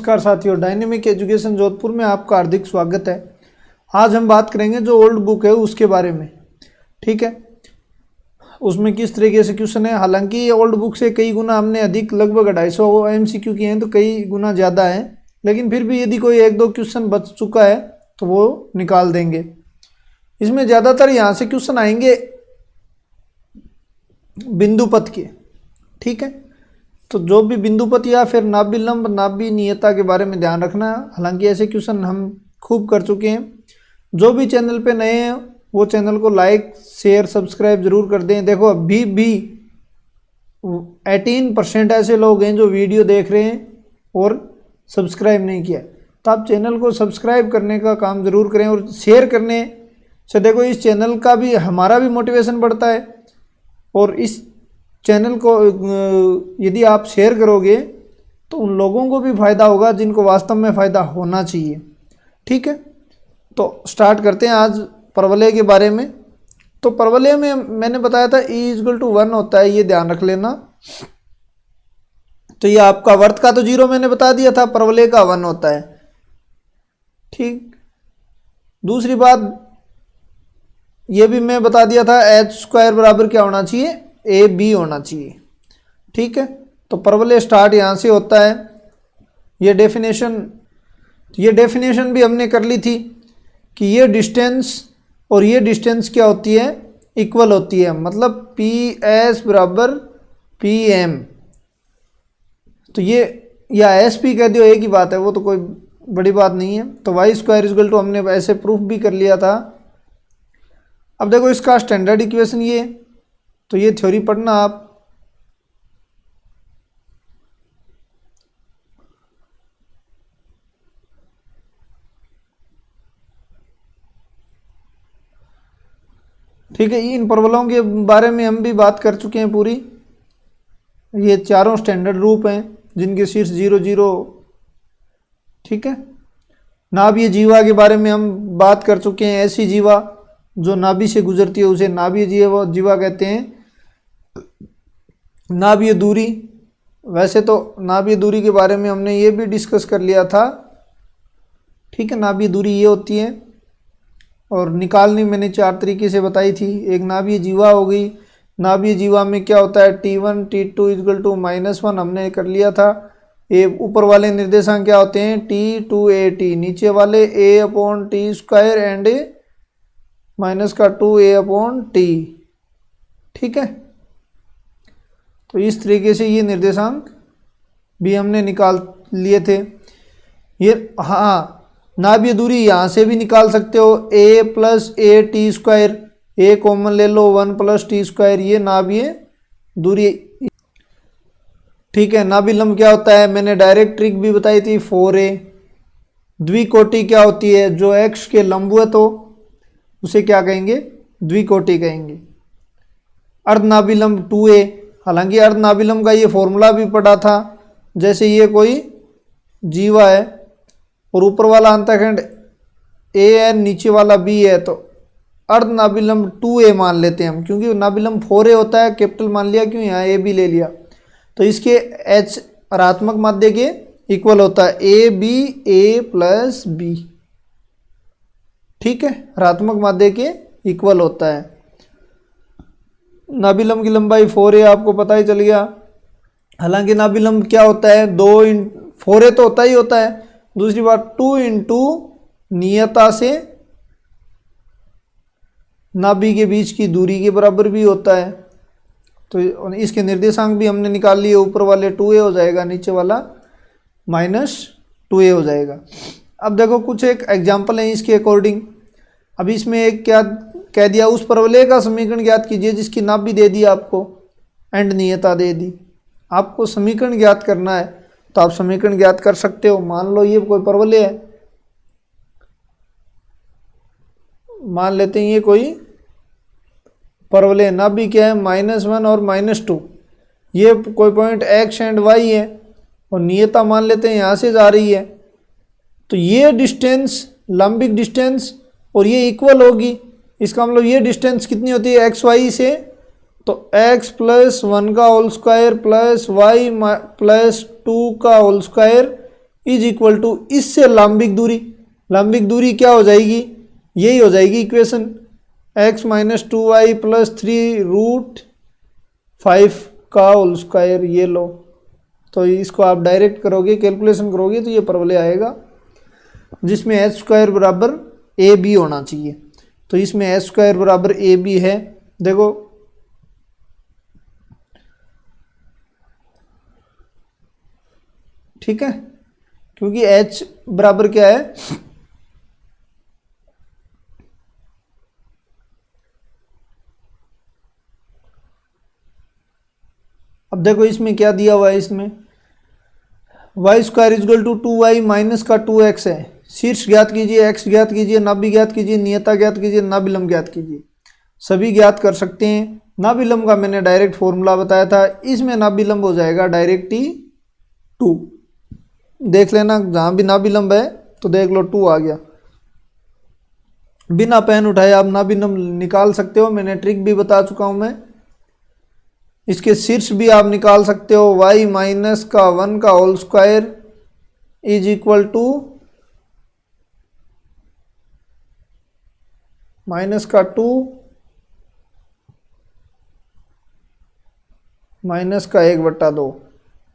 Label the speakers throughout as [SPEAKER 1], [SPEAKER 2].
[SPEAKER 1] नमस्कार साथियों, dynamic education Jodhpur में आपका हार्दिक स्वागत है। आज हम बात करेंगे जो ओल्ड बुक है उसके बारे में। ठीक है, उसमें किस तरीके से क्वेश्चन है। हालांकि ये ओल्ड बुक से कई गुना हमने अधिक, लगभग 250 MCQ किए हैं, तो कई गुना ज़्यादा है, लेकिन फिर भी यदि कोई एक दो क्वेश्चन बच चुका है तो वो निकाल देंगे। इसमें ज़्यादातर यहाँ से क्वेश्चन आएंगे बिंदु पथ के। ठीक है, तो जो भी बिंदु पथ या फिर नाभि लंब, नाभि नियता के बारे में ध्यान रखना। हालांकि ऐसे क्वेश्चन हम खूब कर चुके हैं। जो भी चैनल पे नए हैं वो चैनल को लाइक, शेयर, सब्सक्राइब जरूर कर दें। देखो अभी भी 18% ऐसे लोग हैं जो वीडियो देख रहे हैं और सब्सक्राइब नहीं किया, तो आप चैनल को सब्सक्राइब करने का काम जरूर करें और शेयर करने से देखो इस चैनल का भी, हमारा भी मोटिवेशन बढ़ता है। और इस चैनल को यदि आप शेयर करोगे तो उन लोगों को भी फ़ायदा होगा जिनको वास्तव में फ़ायदा होना चाहिए। ठीक है, तो स्टार्ट करते हैं आज परवलय के बारे में। तो परवलय में मैंने बताया था E=1 होता है, ये ध्यान रख लेना। तो ये आपका वर्त का तो 0 मैंने बता दिया था, परवलय का 1 होता है। ठीक, दूसरी बात ये भी मैं बता दिया था, h² बराबर क्या होना चाहिए, AB होना चाहिए। ठीक है, तो परवलय स्टार्ट यहाँ से होता है। ये डेफिनेशन भी हमने कर ली थी कि ये डिस्टेंस और ये डिस्टेंस क्या होती है, इक्वल होती है। मतलब PS बराबर PM। तो ये या SP कह दियो, एक ही बात है, वो तो कोई बड़ी बात नहीं है। तो y² हमने ऐसे प्रूफ भी कर लिया था। अब देखो इसका स्टैंडर्ड इक्वेशन ये, तो ये थ्योरी पढ़ना आप। ठीक है, इन परवलों के बारे में हम भी बात कर चुके हैं पूरी। ये चारों स्टैंडर्ड रूप हैं जिनके शीर्ष 0 0। ठीक है, नाभीय जीवा के बारे में हम बात कर चुके हैं। ऐसी जीवा जो नाभि से गुजरती है उसे नाभीय जीवा कहते हैं। नाभीय दूरी, वैसे तो नाभीय दूरी के बारे में हमने ये भी डिस्कस कर लिया था। ठीक है, नाभीय दूरी ये होती है और निकालनी मैंने 4 तरीके से बताई थी। एक नाभीय जीवा हो गई। नाभीय जीवा में क्या होता है, T1 T2 -1 हमने कर लिया था। ये ऊपर वाले निर्देशांक क्या होते हैं, T2AT, नीचे वाले A/T² एंड -2A/T। ठीक है, तो इस तरीके से ये निर्देशांक भी हमने निकाल लिए थे। ये हाँ, नाभीय दूरी यहाँ से भी निकाल सकते हो, A+AT², A कॉमन ले लो, 1+T², ये नाभीय दूरी। ठीक है, नाभि लंब क्या होता है, मैंने डायरेक्ट ट्रिक भी बताई थी, 4A। द्विकोटि क्या होती है, जो x के लंबवत हो उसे क्या कहेंगे, द्विकोटि कहेंगे। अर्धनाभिलंब 2A। हालांकि अर्धनाभिलंब का ये फॉर्मूला भी पढ़ा था। जैसे ये कोई जीवा है और ऊपर वाला अंतखंड A है, नीचे वाला B है, तो अर्धनाभिलंब 2A मान लेते हैं हम, क्योंकि नाभिलंब 4A होता है, कैपिटल मान लिया, क्यों यहाँ AB ले लिया। तो इसके H ऋणात्मक माध्य के इक्वल होता है, AB A+B। ठीक है, ऋणात्मक माध्य के इक्वल होता है। नाभिलंब की लंबाई 4A आपको पता ही चल गया। हालांकि नाभिलंब क्या होता है, 4A तो होता ही होता है। दूसरी बात 2 × नियता से नाभि के बीच की दूरी के बराबर भी होता है। तो इसके निर्देशांक भी हमने निकाल लिए। ऊपर वाले 2A हो जाएगा, नीचे वाला -2A हो जाएगा। अब देखो कुछ एक एग्जाम्पल है इसके अकॉर्डिंग। अब इसमें एक क्या कह दिया, उस परवलय का समीकरण ज्ञात कीजिए जिसकी नाभि दे दी आपको एंड नियता दे दी। आपको समीकरण ज्ञात करना है तो आप समीकरण ज्ञात कर सकते हो। मान लो ये कोई परवलय है, मान लेते हैं ये कोई परवलय, नाभि क्या है, -1 और -2। ये कोई पॉइंट x एंड y है और नियता मान लेते हैं यहाँ से जा रही है। तो ये डिस्टेंस, लंबिक डिस्टेंस, और ये इक्वल होगी। इसका मतलब ये डिस्टेंस कितनी होती है XY से, तो x + 1 का होल स्क्वायर + y + 2 का whole square is equal to, इससे लंबिक दूरी क्या हो जाएगी, यही हो जाएगी equation, x minus 2y plus 3√5 का होल स्क्वायर, ये लो। तो इसको आप डायरेक्ट करोगे, कैलकुलेशन करोगे तो ये परवले आएगा, जिसमें h स्क्वायर बराबर ए बी होना चाहिए। तो इसमें h स्क्वायर बराबर ए बी है, देखो ठीक है, क्योंकि h बराबर क्या है, अब देखो इसमें क्या दिया हुआ है, इसमें Y square is equal to 2y minus का 2x है। शीर्ष ज्ञात कीजिए, x ज्ञात कीजिए, नाभि ज्ञात कीजिए, नियता ज्ञात कीजिए, नाभिलंब ज्ञात कीजिए। सभी ज्ञात कर सकते हैं। नाभिलंब का मैंने डायरेक्ट फॉर्मूला बताया था, इसमें नाभिलंब हो जाएगा डायरेक्ट T2। देख लेना जहाँ भी नाभिलंब है तो देख लो 2 आ गया। बिना पेन उठाए आप नाभिलंब निकाल सकते हो, मैंने ट्रिक भी बता चुका हूँ मैं। इसके शीर्ष भी आप निकाल सकते हो, y माइनस का 1 का whole square is equal to minus का 2 माइनस का 1/2।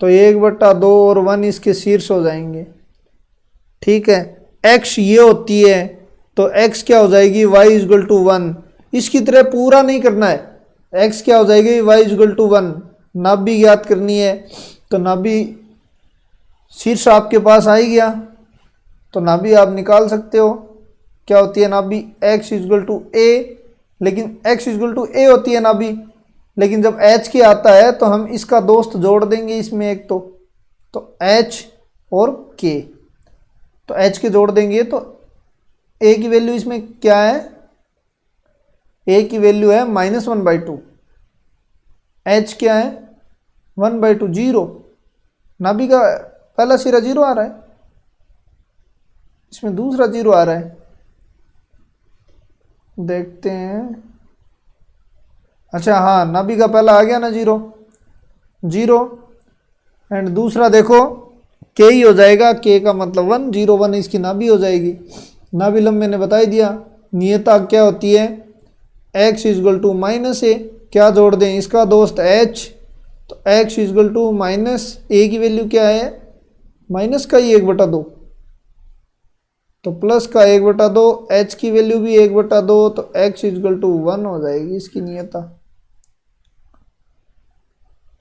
[SPEAKER 1] तो 1/2 और 1 इसके शीर्ष हो जाएंगे, ठीक है। x ये होती है तो x क्या हो जाएगी, y इजगल टू 1। इसकी तरह पूरा नहीं करना है, x क्या हो जाएगी, y इजगल टू 1। नाभि ज्ञात करनी है तो नाभि शीर्ष आपके पास आ ही गया, तो नाभि आप निकाल सकते हो। क्या होती है नाभि, x इजगल टू a, लेकिन x इजगल टू a होती है नाभि, लेकिन जब h के आता है तो हम इसका दोस्त जोड़ देंगे इसमें एक, तो h और k, तो h के जोड़ देंगे तो a की वैल्यू इसमें क्या है, a की वैल्यू है -1/2, h क्या है 1/2, 0। नाभि का पहला सिरा 0 आ रहा है, इसमें दूसरा 0 आ रहा है, देखते हैं। अच्छा हाँ, नाभि का पहला आ गया ना 0 एंड दूसरा देखो k ही हो जाएगा, k का मतलब 1, 0 1 इसकी नाभि हो जाएगी। नाभिलंब मैंने बता ही दिया, नियता क्या होती है, x इजगल टू -a, क्या जोड़ दें, इसका दोस्त h, तो x is equal to minus a की वैल्यू क्या है, माइनस का ही 1/2, तो प्लस का 1/2, h की वैल्यू भी 1/2, तो x इजगल टू 1 हो जाएगी इसकी नियता।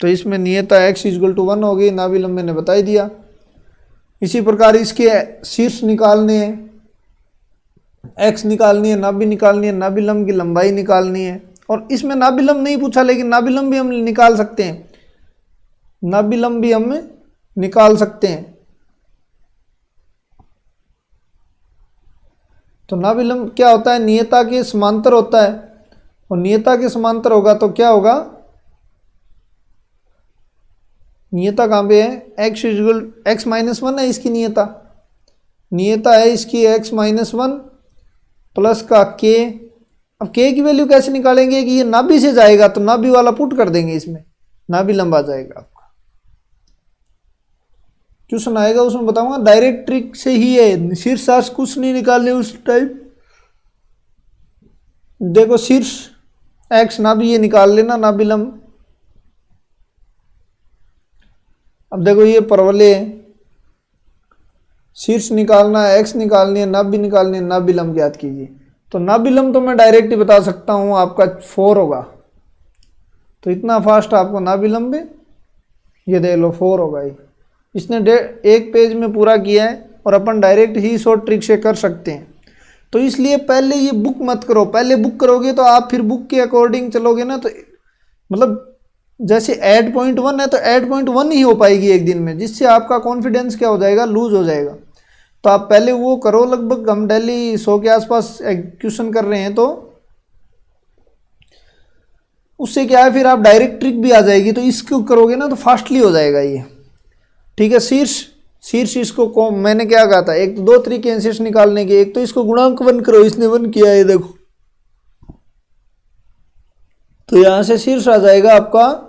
[SPEAKER 1] तो इसमें नियता x इजगल टू 1 हो गई, नाभिलंब मैंने बता ही दिया। इसी प्रकार इसके शीर्ष निकालने हैं, x निकालनी है, नाभि निकालनी है, नाभिलंब की लंबाई निकालनी है। और इसमें नाभिलंब नहीं पूछा, लेकिन नाभिलंब भी हम निकाल सकते हैं, नाभिलंब भी हम निकाल सकते हैं। तो नाभिलंब क्या होता है, नियता के समांतर होता है, और नियता के समांतर होगा तो क्या होगा, नियता कहाँ पे है, x इजगल x -1 है इसकी नियता है इसकी x -1 प्लस का k। अब k की वैल्यू कैसे निकालेंगे कि ये नाभि से जाएगा, तो नाभि वाला पुट कर देंगे इसमें, नाभिलंब आ जाएगा आपका। ट्यूशन आएगा उसमें बताऊंगा, डायरेक्ट ट्रिक से ही है, शीर्षार्ष कुछ नहीं निकालने उस टाइम। देखो शीर्ष x नाभि ये निकाल लेना, नाभिलंब। अब देखो ये परवले, शीर्ष निकालना है, x निकालनी है, नाभि निकालनी है, नाभिलंब ज्ञात कीजिए। तो नाभिलंब तो मैं डायरेक्ट ही बता सकता हूँ, आपका 4 होगा, तो इतना फास्ट आपको नाभिलंब ये देख लो 4 होगा ही। इसने एक पेज में पूरा किया है, और अपन डायरेक्ट ही शॉर्ट ट्रिक से कर सकते हैं। तो इसलिए पहले ये बुक मत करो, पहले बुक करोगे तो आप फिर बुक के अकॉर्डिंग चलोगे ना, तो मतलब जैसे ऐड पॉइंट 1 है तो ऐड पॉइंट 1 ही हो पाएगी एक दिन में, जिससे आपका कॉन्फिडेंस क्या हो जाएगा, लूज हो जाएगा। तो आप पहले वो करो, लगभग हम डेली 100 के आसपास क्वेश्चन कर रहे हैं, तो उससे क्या है फिर आप डायरेक्ट ट्रिक भी आ जाएगी, तो इसको करोगे ना तो फास्टली हो जाएगा ये, ठीक है। शीर्ष इसको मैंने क्या कहा था, एक तो 2 तरीके हैं शीर्ष निकालने के, एक तो इसको गुणांक 1 करो, इसने 1 किया है देखो, तो यहां से शीर्ष आ जाएगा आपका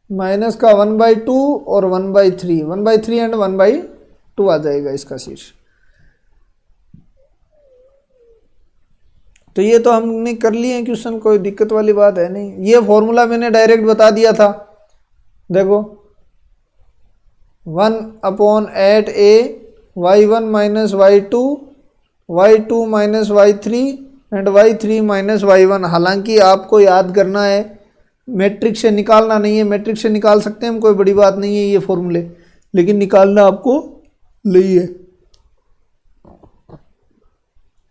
[SPEAKER 1] माइनस का 1/2 और 1/3, 1/3 एंड 1/2 2 आ जाएगा इसका शीर्ष। तो ये तो हमने कर लिए हैं क्वेश्चन, कोई दिक्कत वाली बात है नहीं। ये फॉर्मूला मैंने डायरेक्ट बता दिया था, देखो 1/8a y1 minus y2 y2 minus y3 and y3 minus y1। हालांकि आपको याद करना है, मैट्रिक्स से निकालना नहीं है। मैट्रिक्स से निकाल सकते हैं हम, कोई बड़ी बात नहीं है ये फॉर्मूले, लेकिन निकालना आपको नहीं है,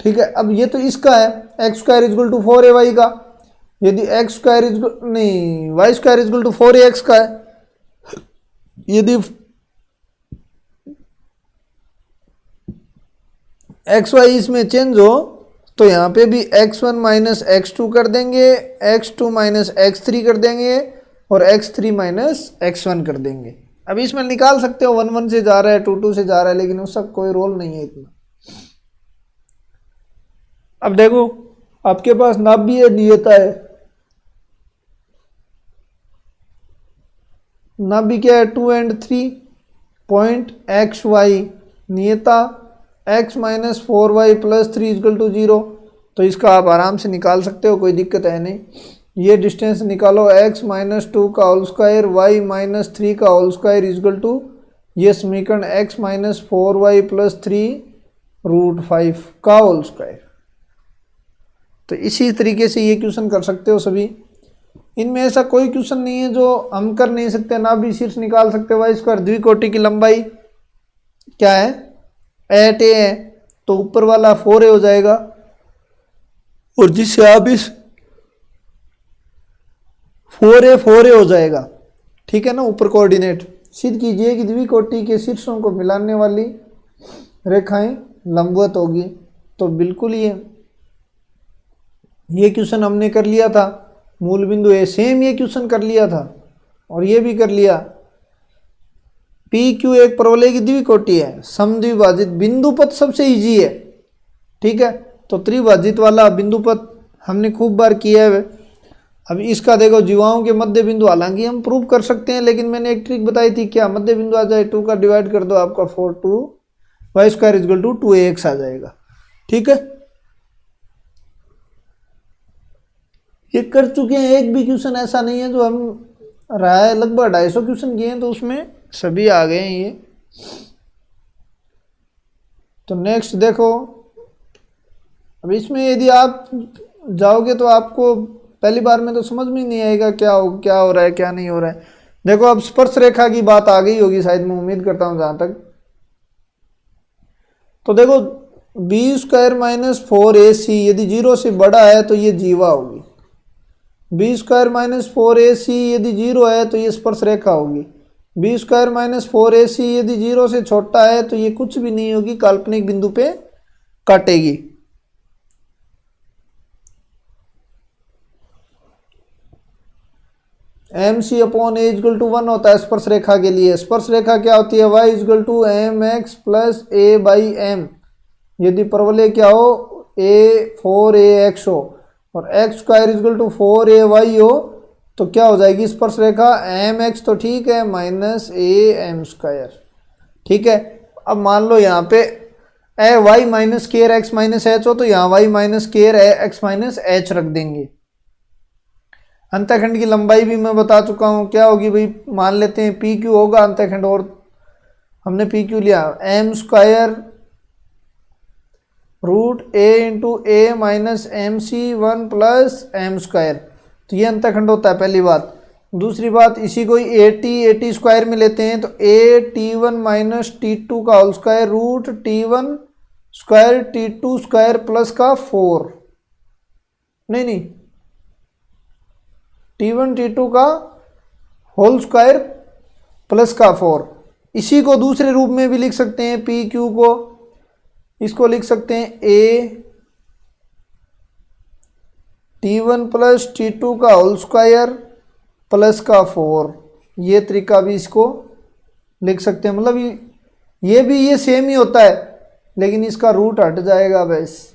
[SPEAKER 1] ठीक है। अब ये तो इसका है x² इजगल टू 4ay का, यदि x² इजगल नहीं y² इजगल टू 4ax का है। यदि xy इसमें चेंज हो तो यहाँ पे भी x1 माइनस x2 कर देंगे, x2 माइनस x3 कर देंगे और x3 माइनस x1 कर देंगे। अब इसमें निकाल सकते हो 1 1 से जा रहा है, 2 2 से जा रहा है, लेकिन उसका कोई रोल नहीं है इतना। अब देखो आपके पास नाभीय नियता है, नाभि क्या है 2 and 3 पॉइंट एक्स वाई, नियता x minus 4y plus 3 equal to 0। तो इसका आप आराम से निकाल सकते हो, कोई दिक्कत है नहीं। ये डिस्टेंस निकालो x माइनस 2 का होल स्क्वायर y माइनस 3 का होल स्क्वायर इजकल टू ये समीकरण x माइनस 4y प्लस 3√5 का होल स्क्वायर। तो इसी तरीके से ये क्वेश्चन कर सकते हो सभी। इनमें ऐसा कोई क्वेश्चन नहीं है जो हम कर नहीं सकते, ना भी शीर्ष निकाल सकते। वाई स्क्वायर द्विकोटि की लंबाई क्या है 8a है, तो ऊपर वाला 4a हो जाएगा, और जिससे आप इस 4a हो जाएगा, ठीक है ना। ऊपर कोऑर्डिनेट सिद्ध कीजिए कि द्विकोटि के शीर्षों को मिलाने वाली रेखाएं लंबवत होगी। तो बिल्कुल ये क्वेश्चन हमने कर लिया था। मूल बिंदु ए सेम ये क्वेश्चन कर लिया था, और ये भी कर लिया। पी क्यू एक परवलय की द्विकोटि है, समद्विभाजित बिंदुपथ सबसे इजी है, ठीक है। तो त्रिभाजित वाला बिंदुपथ हमने खूब बार किया है। अब इसका देखो जीवाओं के मध्य बिंदु, हालांकि हम प्रूव कर सकते हैं, लेकिन मैंने एक ट्रिक बताई थी, क्या मध्य बिंदु आ जाए 2 का डिवाइड कर दो, आपका 4 2 Y square is equal to 2ax आ जाएगा, ठीक है। ये कर चुके हैं, एक भी क्वेश्चन ऐसा नहीं है जो हम रहा है, लगभग 250 क्वेश्चन किए हैं, तो उसमें सभी आ गए हैं ये। तो नेक्स्ट देखो, अब इसमें यदि आप जाओगे तो आपको पहली बार में तो समझ में नहीं आएगा क्या हो रहा है क्या नहीं हो रहा है। देखो अब स्पर्श रेखा की बात आ गई होगी शायद, मैं उम्मीद करता हूं जहां तक। तो देखो b² माइनस 4ac यदि 0 से बड़ा है तो ये जीवा होगी, b² माइनस 4ac यदि 0 है तो ये स्पर्श रेखा होगी, b² माइनस 4ac यदि 0 से छोटा है तो ये कुछ भी नहीं होगी, काल्पनिक बिंदु पे काटेगी। mc upon a is equal to 1 होता है स्पर्श रेखा के लिए। स्पर्श रेखा क्या होती है, y is equal to mx plus a by m। यदि परवलय क्या हो a 4ax हो और x² इजगल टू 4ay हो, तो क्या हो जाएगी स्पर्श रेखा mx तो ठीक है माइनस am², ठीक है। अब मान लो यहाँ पे y minus care x minus H हो, तो यहाँ y minus care x minus H रख देंगे। अंतःखंड की लंबाई भी मैं बता चुका हूँ, क्या होगी भाई, मान लेते हैं पी क्यू होगा अंतःखंड, और हमने पी क्यू लिया m² root a into a minus mc1 plus m²। तो ये अंतःखंड होता है पहली बात। दूसरी बात, इसी को at स्क्वायर में लेते हैं, तो a t1 माइनस t2 का whole square root t1 square t2 square plus का 4, नहीं t1 t2 का होल स्क्वायर प्लस का 4। इसी को दूसरे रूप में भी लिख सकते हैं, पी क्यू को इसको लिख सकते हैं a t1 प्लस t2 का होल स्क्वायर प्लस का 4। ये तरीका भी इसको लिख सकते हैं, मतलब ये सेम ही होता है, लेकिन इसका रूट हट जाएगा बस।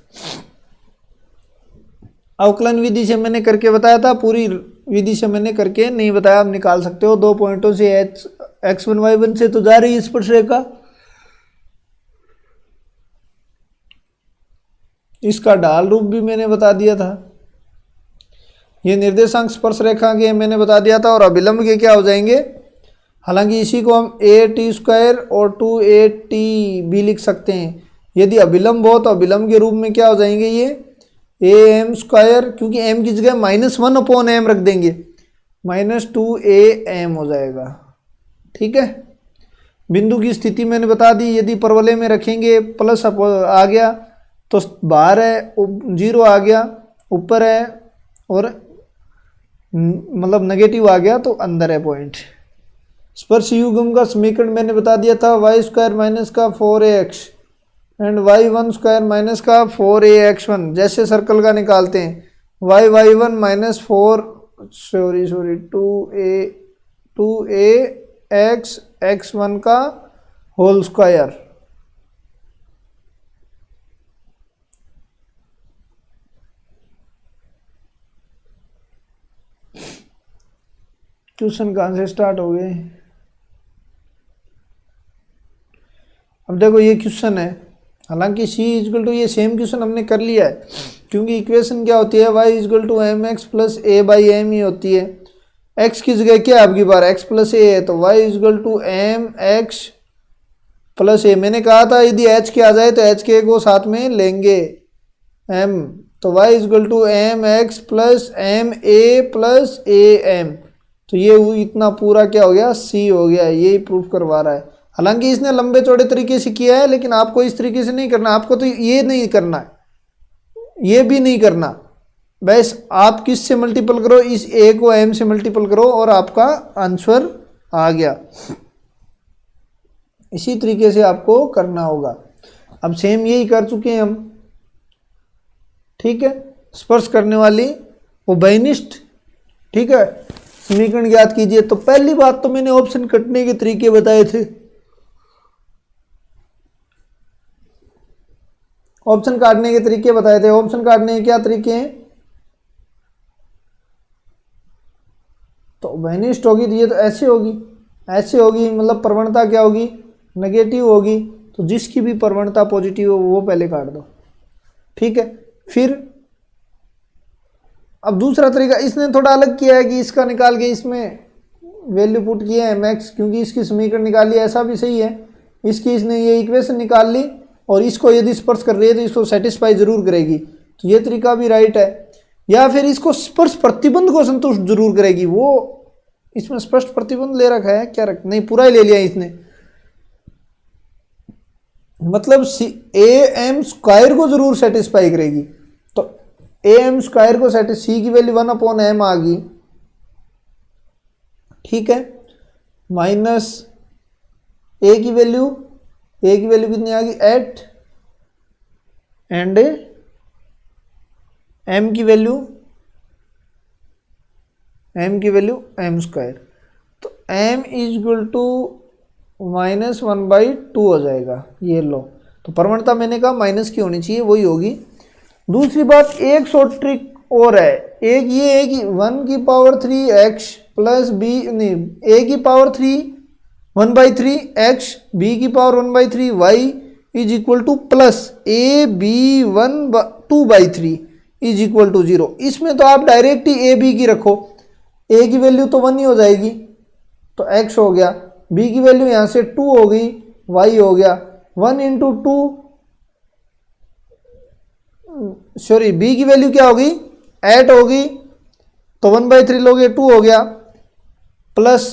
[SPEAKER 1] अवकलन विधि से मैंने करके बताया था, पूरी विधि से मैंने करके नहीं बताया, आप निकाल सकते हो। 2 पॉइंटों से x1 y1 से तो जा रही है स्पर्श रेखा, इसका ढाल रूप भी मैंने बता दिया था, ये निर्देशांक स्पर्श रेखा के मैंने बता दिया था, और अभिलंब के क्या हो जाएंगे, हालांकि इसी को हम ए टी स्क्वायर और 2AT भी लिख सकते हैं। यदि अभिलंब हो तो अभिलंब के रूप में क्या हो जाएंगे ये AM स्क्वायर, क्योंकि m की जगह -1/m रख देंगे, -2AM हो जाएगा। ठीक है, बिंदु की स्थिति मैंने बता दी, यदि परवलय में रखेंगे प्लस आ गया तो बाहर है, 0 आ गया ऊपर है, और मतलब नेगेटिव आ गया तो अंदर है पॉइंट। स्पर्श युग्म का समीकरण मैंने बता दिया था, y² - का 4ax एंड y1² - का 4ax1। जैसे सर्कल का निकालते हैं, y1 - 2ax का होल स्क्वायर, क्वेश्चन कहाँ से स्टार्ट हो गए। अब देखो ये क्वेश्चन है, हालांकि c = ये सेम क्वेश्चन हमने कर लिया है, क्योंकि इक्वेशन क्या होती है, y = mx + a/m ही होती है। x की जगह क्या है आपकी बार, x + a है, तो y = mx + a। मैंने कहा था यदि h के आ जाए तो h के को साथ में लेंगे m, तो y = mx + ma + am, तो ये इतना पूरा क्या हो गया, c हो गया। यही प्रूफ करवा रहा है। हालांकि इसने लंबे चौड़े तरीके से किया है, लेकिन आपको इस तरीके से नहीं करना, आपको तो ये नहीं करना है, ये भी नहीं करना, बस आप किस से मल्टीपल करो, इस a को m से मल्टीपल करो और आपका आंसर आ गया। इसी तरीके से आपको करना होगा। अब सेम यही कर चुके हैं हम। ठीक है, स्पर्श करने वाली उभयनिष्ठ, ठीक है, समीकरण ज्ञात कीजिए। तो पहली बात तो मैंने ऑप्शन कटने के तरीके बताए थे, ऑप्शन काटने के तरीके बताए थे। ऑप्शन काटने के क्या तरीके हैं, तो उभयनिष्ठ होगी तो ये तो ऐसे होगी, ऐसे होगी, मतलब प्रवणता क्या होगी, नेगेटिव होगी, तो जिसकी भी प्रवणता पॉजिटिव हो वो पहले काट दो। ठीक है, फिर अब दूसरा तरीका इसने थोड़ा अलग किया है कि इसका निकाल के इसमें वैल्यू पुट किया है मैक्स, क्योंकि इसकी समीकरण निकाली, ऐसा भी सही है। इसकी इसने ये इक्वेशन निकाल ली और इसको यदि स्पर्श कर रही है तो इसको सेटिस्फाई जरूर करेगी, तो ये तरीका भी राइट है। या फिर इसको स्पर्श प्रतिबंध को संतुष्ट जरूर करेगी, वो इसमें स्पष्ट प्रतिबंध ले रखा है क्या, नहीं पूरा ही ले लिया इसने, मतलब AM² को जरूर सेटिस्फाई करेगी। तो AM² को सी की वैल्यू 1/m आ गई। ठीक है, माइनस a की वैल्यू कितनी आ गई 8, एंड m की वैल्यू m², तो m = -1/2 हो जाएगा। ये लो, तो प्रवणता मैंने कहा माइनस की होनी चाहिए, वही होगी। दूसरी बात, एक शॉर्ट ट्रिक और है, एक ये है कि 1³ x + b नहीं, a³ 1/3 x, b³ 1/3 y = +ab1/2/3 = 0। इसमें तो आप डायरेक्ट ही a b की रखो, a की वैल्यू तो 1 ही हो जाएगी, तो x हो गया, b की वैल्यू यहाँ से 2 हो गई, y हो गया 1 × 2, सॉरी b की वैल्यू क्या होगी 8 होगी, तो 1/3 लोगे 2 हो गया, प्लस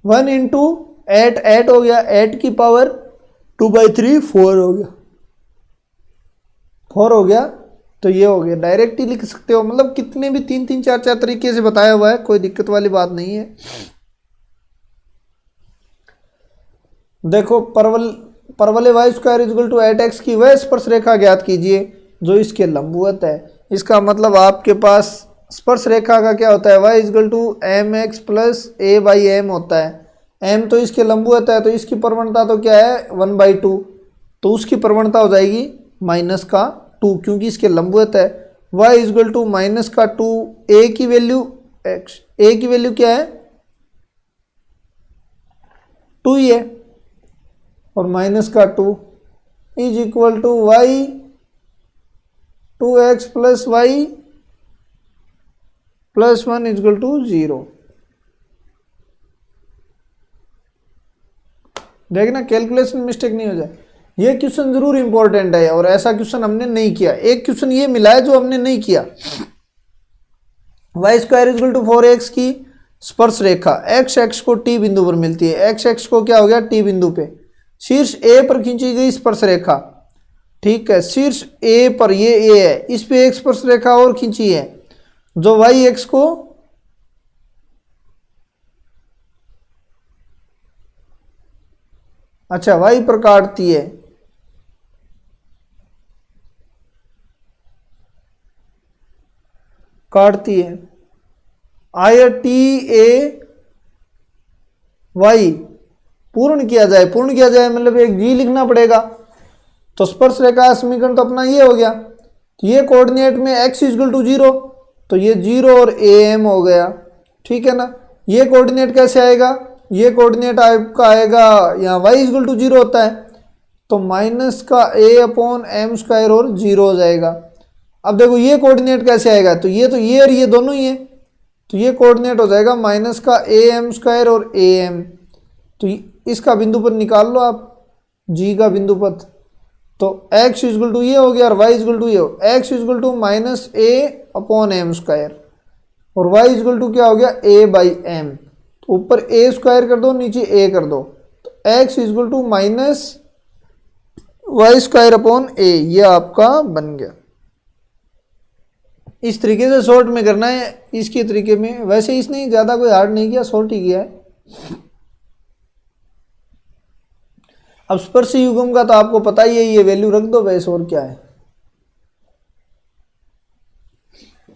[SPEAKER 1] 1 × 8 हो गया, 8 की पावर 2/3 4 हो गया, 4 हो गया। तो ये हो गया, डायरेक्ट ही लिख सकते हो, मतलब कितने भी 3 4 तरीके से बताया हुआ है, कोई दिक्कत वाली बात नहीं है। देखो परवलय y² = 8x की वह स्पर्श रेखा ज्ञात कीजिए जो इसके लंबवत है। इसका मतलब आपके पास स्पर्श रेखा का क्या होता है, y = mx + a/m होता है। m तो इसके लंबवत है, तो इसकी प्रवणता तो क्या है 1/2, तो उसकी प्रवणता हो जाएगी -2, क्योंकि इसके लंबवत है। y = -2, a की वैल्यू क्या है 2 ही है, और -2 = y 2x plus Y plus 1 is equal to 0। देखना कैलकुलेशन मिस्टेक नहीं हो जाए। ये क्वेश्चन जरूर इंपॉर्टेंट है और ऐसा क्वेश्चन हमने नहीं किया। एक क्वेश्चन ये मिला है जो हमने नहीं किया। Y square is equal to 4x की स्पर्श रेखा एक्स एक्स को टी बिंदु पर मिलती है। एक्स एक्स को क्या हो गया, टी बिंदु पे। शीर्ष ए पर खींची गई स्पर्श रेखा, ठीक है, शीर्ष ए पर, ये ए है, इस पे एक स्पर्श रेखा और खींची है जो वाई एक्स को अच्छा वाई पर काटती है। आय टी ए वाई पूर्ण किया जाए। पूर्ण किया जाए मतलब एक जी लिखना पड़ेगा। तो स्पर्श रेखा समीकरण तो अपना ये हो गया। तो ये कोऑर्डिनेट में x इजकल टू 0, तो ये 0 और ए एम हो गया, ठीक है ना। ये कोऑर्डिनेट कैसे आएगा, ये कोऑर्डिनेट आपका आएगा यहाँ y इजकल टू 0 होता है तो माइनस का a अपॉन एम स्क्वायर और 0 हो जाएगा। अब देखो ये कोऑर्डिनेट कैसे आएगा, तो ये और ये दोनों ही है, तो ये कोऑर्डिनेट हो जाएगा माइनस का ए एम स्क्वायर और ए एम। तो इसका बिंदु पद निकाल लो आप, जी का बिंदु पद। तो x इजकल टू ये हो गया और y इजकल टू ये हो, x is equal to minus a upon m square और y इजकल टू क्या हो गया, a बाई एम। तो ऊपर a स्क्वायर कर दो, नीचे a कर दो, तो x is equal to minus y square upon a, ये आपका बन गया। इस तरीके से शॉर्ट में करना है, इसके तरीके में। वैसे इसने ज़्यादा कोई हार्ड नहीं किया, शॉर्ट ही किया है। अब स्पर्शी युग्म का तो आपको पता ही है, ये वैल्यू रख दो बस, और क्या है।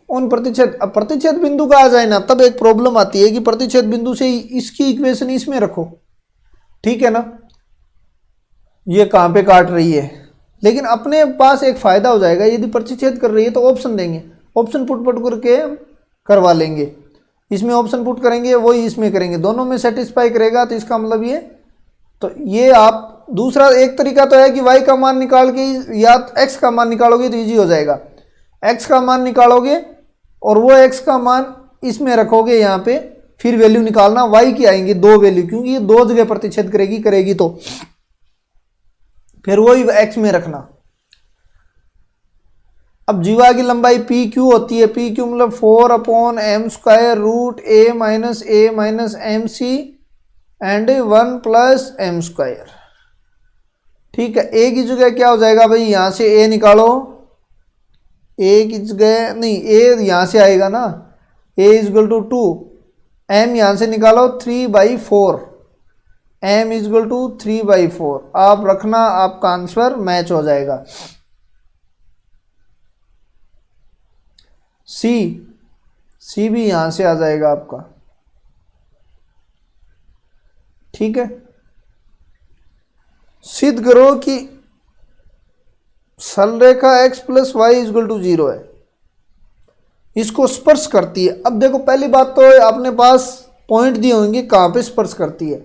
[SPEAKER 1] उन प्रतिच्छेद बिंदु का आ जाए ना, तब एक प्रॉब्लम आती है कि प्रतिच्छेद बिंदु से इसकी इक्वेशन इसमें रखो, ठीक है ना। ये कहाँ पे काट रही है, लेकिन अपने पास एक फायदा हो जाएगा, यदि प्रतिच्छेद कर रही है तो ऑप्शन देंगे, ऑप्शन पुट करके करवा लेंगे। इसमें ऑप्शन पुट करेंगे, वही इसमें करेंगे, दोनों में सेटिस्फाई करेगा। तो इसका मतलब ये, तो ये आप दूसरा एक तरीका तो है कि y का मान निकाल के या x का मान निकालोगे तो इजी हो जाएगा। x का मान निकालोगे और वो x का मान इसमें रखोगे यहाँ पे, फिर वैल्यू निकालना। y की आएंगी दो वैल्यू, क्योंकि ये दो जगह प्रतिच्छेद करेगी तो फिर वही x में रखना। अब जीवा की लंबाई पी क्यू होती है, पी क्यू मतलब 4 upon m square root a minus m c and 1 plus m square, ठीक है। ए की जगह क्या हो जाएगा भाई, यहाँ से ए निकालो, ए की जगह नहीं, ए यहाँ से आएगा ना, ए इजगल टू 2, एम यहाँ से निकालो 3/4, एम इजगल टू 3/4 आप रखना, आपका आंसर मैच हो जाएगा। सी भी यहाँ से आ जाएगा आपका, ठीक है। सिद्ध करो कि सरल रेखा x plus y is equal to 0 है, इसको स्पर्श करती है। अब देखो पहली बात तो अपने पास पॉइंट दिए होंगे कहाँ पे स्पर्श करती है।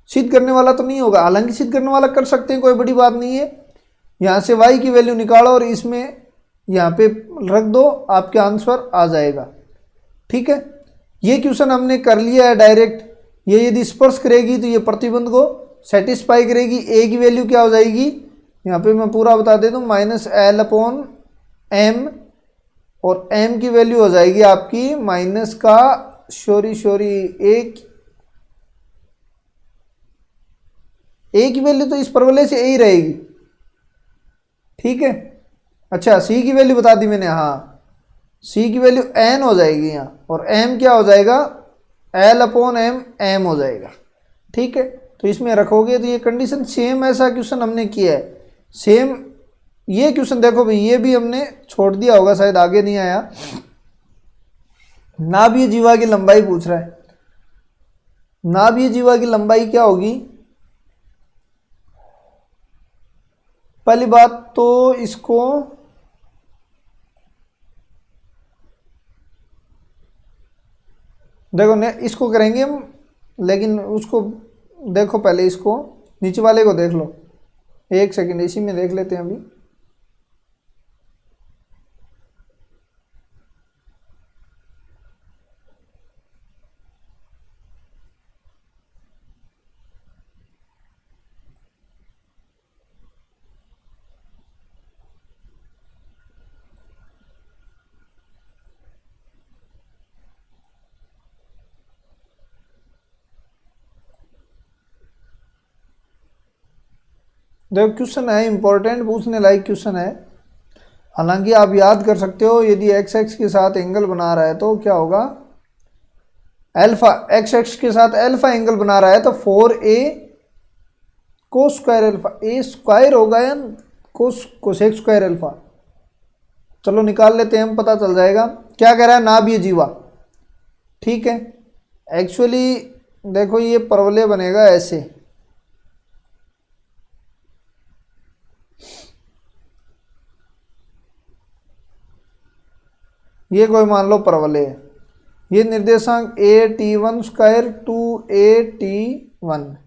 [SPEAKER 1] सिद्ध करने वाला तो नहीं होगा, हालांकि सिद्ध करने वाला कर सकते हैं, कोई बड़ी बात नहीं है। यहाँ से y की वैल्यू निकालो और इसमें यहाँ पे रख दो, आपके आंसर आ जाएगा, ठीक है। ये क्वेश्चन हमने कर लिया है डायरेक्ट। ये यदि स्पर्श करेगी तो ये प्रतिबंध को सेटिस्फाई करेगी। ए की वैल्यू क्या हो जाएगी, यहाँ पे मैं पूरा बता देता हूँ, माइनस एल अपॉन एम, और एम की वैल्यू हो जाएगी आपकी माइनस का ए की वैल्यू तो इस परवलय से ए ही रहेगी, ठीक है। अच्छा सी की वैल्यू बता दी मैंने, हाँ सी की वैल्यू एन हो जाएगी यहाँ, और एम क्या हो जाएगा, एल अपॉन एम हो जाएगा, ठीक है। तो इसमें रखोगे तो ये कंडीशन सेम, ऐसा क्वेश्चन हमने किया है सेम। ये क्वेश्चन देखो भाई, ये भी हमने छोड़ दिया होगा शायद, आगे नहीं आया ना। भी ये जीवा की लंबाई पूछ रहा है, ना भी ये जीवा की लंबाई क्या होगी। पहली बात तो इसको देखो इसको करेंगे हम, लेकिन उसको देखो पहले, इसको नीचे वाले को देख लो, एक सेकंड इसी में देख लेते हैं अभी। देखो क्वेश्चन है इंपॉर्टेंट, पूछने लायक क्वेश्चन है। हालांकि आप याद कर सकते हो, यदि एक्स एक्स के साथ एंगल बना रहा है तो क्या होगा, अल्फा, एक्स एक्स के साथ अल्फा एंगल बना रहा है तो 4a कोस स्क्वायर अल्फा, ए स्क्वायर होगा या कोसेक स्क्वायर अल्फा। चलो निकाल लेते हैं हम, पता चल जाएगा। क्या कह रहा है, ना भी जीवा, ठीक है। एक्चुअली देखो ये परवलय बनेगा ऐसे, ये कोई मान लो परवलय है, ये निर्देशांक a t one square two a t one,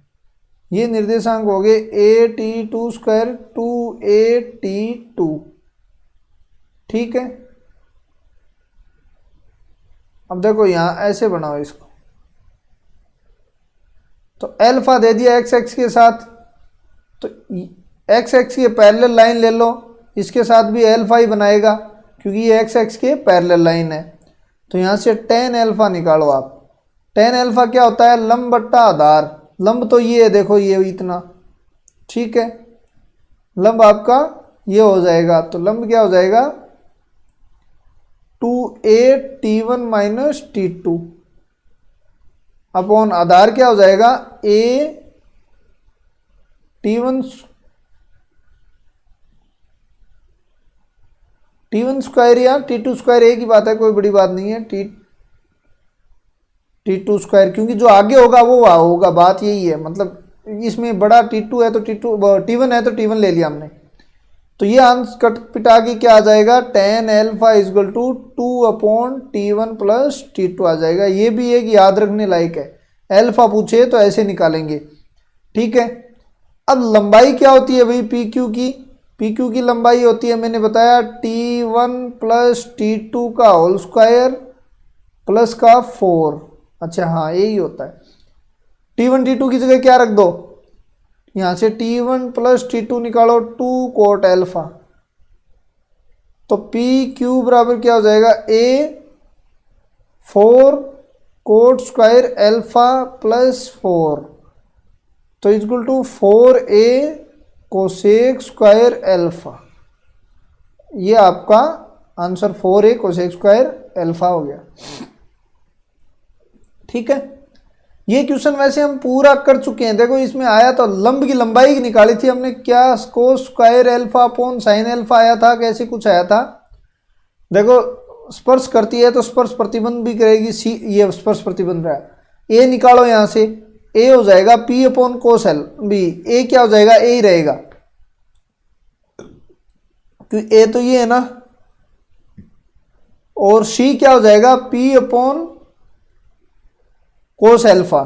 [SPEAKER 1] ये निर्देशांक हो गए a t two square two a t two, ठीक है। अब देखो यहाँ ऐसे बनाओ इसको, तो अल्फा दे दिया एक्स एक्स के साथ, तो एक्स एक्स की पैरेलल लाइन ले लो, इसके साथ भी अल्फा ही बनाएगा क्योंकि ये एक्स एक्स के पैरेलल लाइन है। तो यहाँ से टेन अल्फा निकालो आप। टेन अल्फा क्या होता है, लंब बट्टा आधार। लंब तो ये है, देखो ये इतना, ठीक है। लंब आपका ये हो जाएगा, तो लंब क्या हो जाएगा, 2a t1 minus t2 upon आधार क्या हो जाएगा, a t1 स्क्वायर या t2 स्क्वायर, एक ही बात है, कोई बड़ी बात नहीं है। t2 स्क्वायर, क्योंकि जो आगे होगा वो होगा, बात यही है। मतलब इसमें बड़ा t2 है तो t1 है तो t1 ले लिया हमने। तो ये आंसर कट पिटा के क्या आ जाएगा, tan alpha is equal to 2 upon t1 plus t2 आ जाएगा। ये भी एक याद रखने लायक है, अल्फा पूछे तो ऐसे निकालेंगे, ठीक है। अब लंबाई क्या होती है भाई, पी क्यू की लंबाई होती है, मैंने बताया t1 प्लस t2 का होल स्क्वायर प्लस का 4। अच्छा हाँ यही होता है। t1 t2 की जगह क्या रख दो, यहाँ से t1 प्लस t2 निकालो, 2 कोट अल्फा, तो पी क्यू बराबर क्या हो जाएगा, a 4 cot square alpha plus 4, तो equal to 4a cosec square alpha. ये आपका answer 4a cosec square alpha हो गया, ठीक है। ये क्वेश्चन वैसे हम पूरा कर चुके हैं। देखो इसमें आया तो लंब की लंबाई निकाली थी हमने, क्या cos square alpha upon sine alpha आया था, कैसे कुछ आया था। देखो स्पर्श करती है तो स्पर्श प्रतिबंध भी करेगी, सी ये स्पर्श प्रतिबंध रहा है। ए निकालो यहाँ से, ए हो जाएगा P upon cos L B, A क्या हो जाएगा, ए ही रहेगा क्योंकि ए तो ये है ना, और सी क्या हो जाएगा, पी अपॉन कोस एल्फा,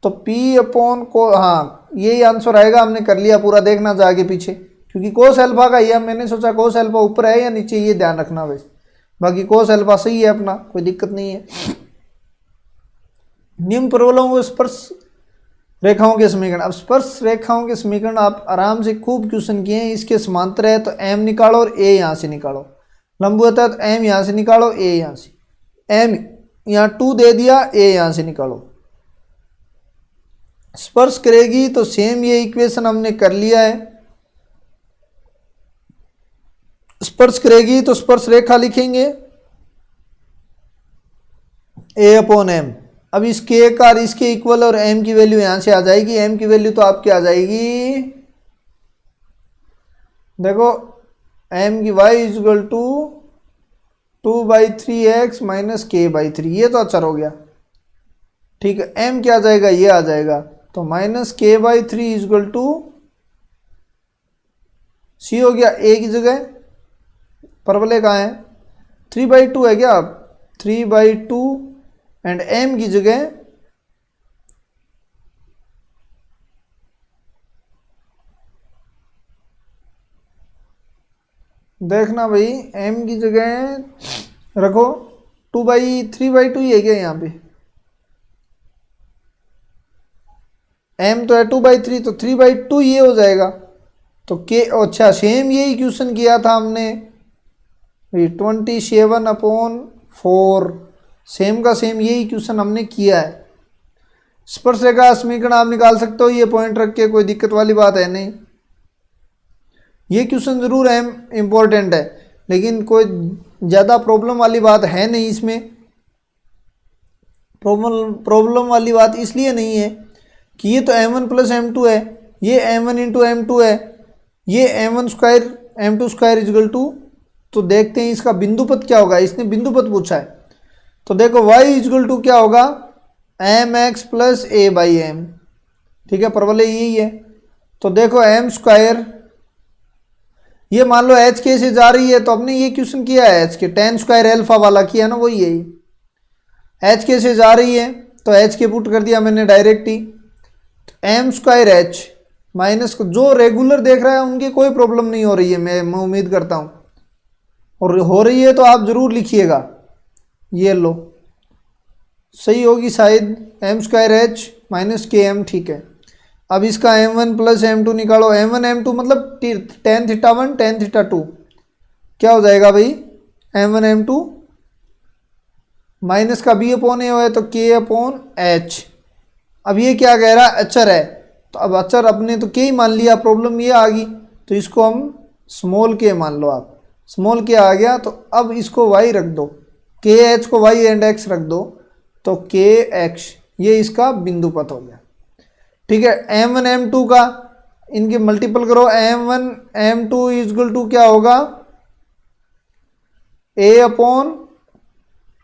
[SPEAKER 1] तो पी अपॉन को, हाँ यही आंसर आएगा। हमने कर लिया पूरा, देखना जा आगे पीछे, क्योंकि कोस एल्फा का ये मैंने सोचा कोस एल्फा ऊपर है या नीचे, ये ध्यान रखना बस। बाकी कोस एल्फा सही है अपना, कोई दिक्कत नहीं है। निम्न परवलयों को स्पर्श रेखाओं के समीकरण। अब स्पर्श रेखाओं के समीकरण आप आराम से खूब क्वेश्चन किए हैं। इसके समांतर है तो एम निकालो और ए यहाँ से निकालो, लंबवत है तो एम यहाँ से निकालो, ए यहाँ से, एम यहाँ 2 दे दिया, ए यहाँ से निकालो। स्पर्श करेगी तो सेम ये इक्वेशन हमने कर लिया है। स्पर्श करेगी तो स्पर्श रेखा लिखेंगे ए अपॉन एम। अब इस के का इसके इक्वल और एम की वैल्यू यहां से आ जाएगी। एम की वैल्यू तो आपकी आ जाएगी, देखो एम की Y equal to 2/3x minus k/3, ये तो अचर हो गया, ठीक है। एम क्या आ जाएगा, ये आ जाएगा, तो माइनस k/3 इजल टू सी हो गया, ए की जगह परवलय कहाँ है, 3/2 है क्या, 3/2 एंड एम की जगह देखना भाई, एम की जगह रखो 3/2 ही है क्या यहाँ पे, एम तो है 2/3, तो 3/2 ये हो जाएगा। तो के, अच्छा सेम यही क्वेश्चन किया था हमने 27/4, सेम का सेम यही क्वेश्चन हमने किया है। स्पर्श रेखा समीकरण आप निकाल सकते हो, ये पॉइंट रख के, कोई दिक्कत वाली बात है नहीं। ये क्वेश्चन ज़रूर इम्पोर्टेंट है, लेकिन कोई ज़्यादा प्रॉब्लम वाली बात है नहीं इसमें। प्रॉब्लम वाली बात इसलिए नहीं है कि ये तो m1 प्लस m2 है, ये m1 इंटू m2 है, ये m1 square m2 square is equal to, तो देखते हैं इसका बिंदुपद क्या होगा। इसने बिंदुपद पूछा है, तो देखो y इजगल टू क्या होगा, mx plus a by m. ठीक है, परवलय यही है। तो देखो m स्क्वायर, ये मान लो एच के से जा रही है, तो आपने ये क्वेश्चन किया है एच के टेन स्क्वायर एल्फा वाला किया ना, वही है। एच के से जा रही है तो एच के पुट कर दिया मैंने डायरेक्ट ही। एम स्क्वायर एच माइनस, जो रेगुलर देख रहा है उनकी कोई प्रॉब्लम नहीं हो रही है, मैं उम्मीद करता हूँ, और हो रही है तो आप ज़रूर लिखिएगा। ये लो सही होगी शायद, एम स्क्वायर एच माइनस के एम। ठीक है, अब इसका m1 प्लस m2 निकालो। m1 m2 मतलब tan थीटा 1 tan थीटा 2, क्या हो जाएगा भाई, m1 m2 माइनस का b अपॉन ए है तो k अपॉन h। अब ये क्या कह रहा है, अचर है, तो अब अचर अपने तो k ही मान लिया, प्रॉब्लम ये आ गई, तो इसको हम स्मॉल k मान लो आप, स्मॉल k आ गया। तो अब इसको y रख दो, k h को y एंड x रख दो, तो k x, ये इसका बिंदुपथ हो गया। ठीक है, m1 m2 का इनके मल्टीपल करो, m1 m2 इजगल टू क्या होगा, a upon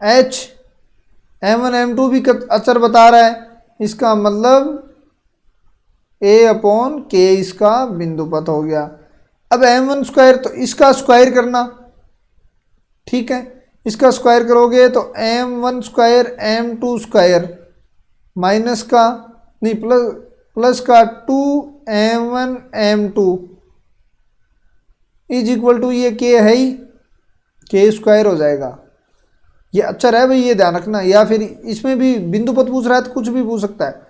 [SPEAKER 1] h। m1 m2 भी अचर बता रहा है, इसका मतलब a अपॉन k इसका बिंदुपथ हो गया। अब m1 स्क्वायर, तो इसका स्क्वायर करना। ठीक है, इसका स्क्वायर करोगे तो m1 square m2 square minus का नहीं प्लस का 2m1 m2 is equal to, ये k है ही, k स्क्वायर हो जाएगा। ये अचर है भाई, ये ध्यान रखना। या फिर इसमें भी बिंदुपथ पूछ रहा है तो कुछ भी पूछ सकता है।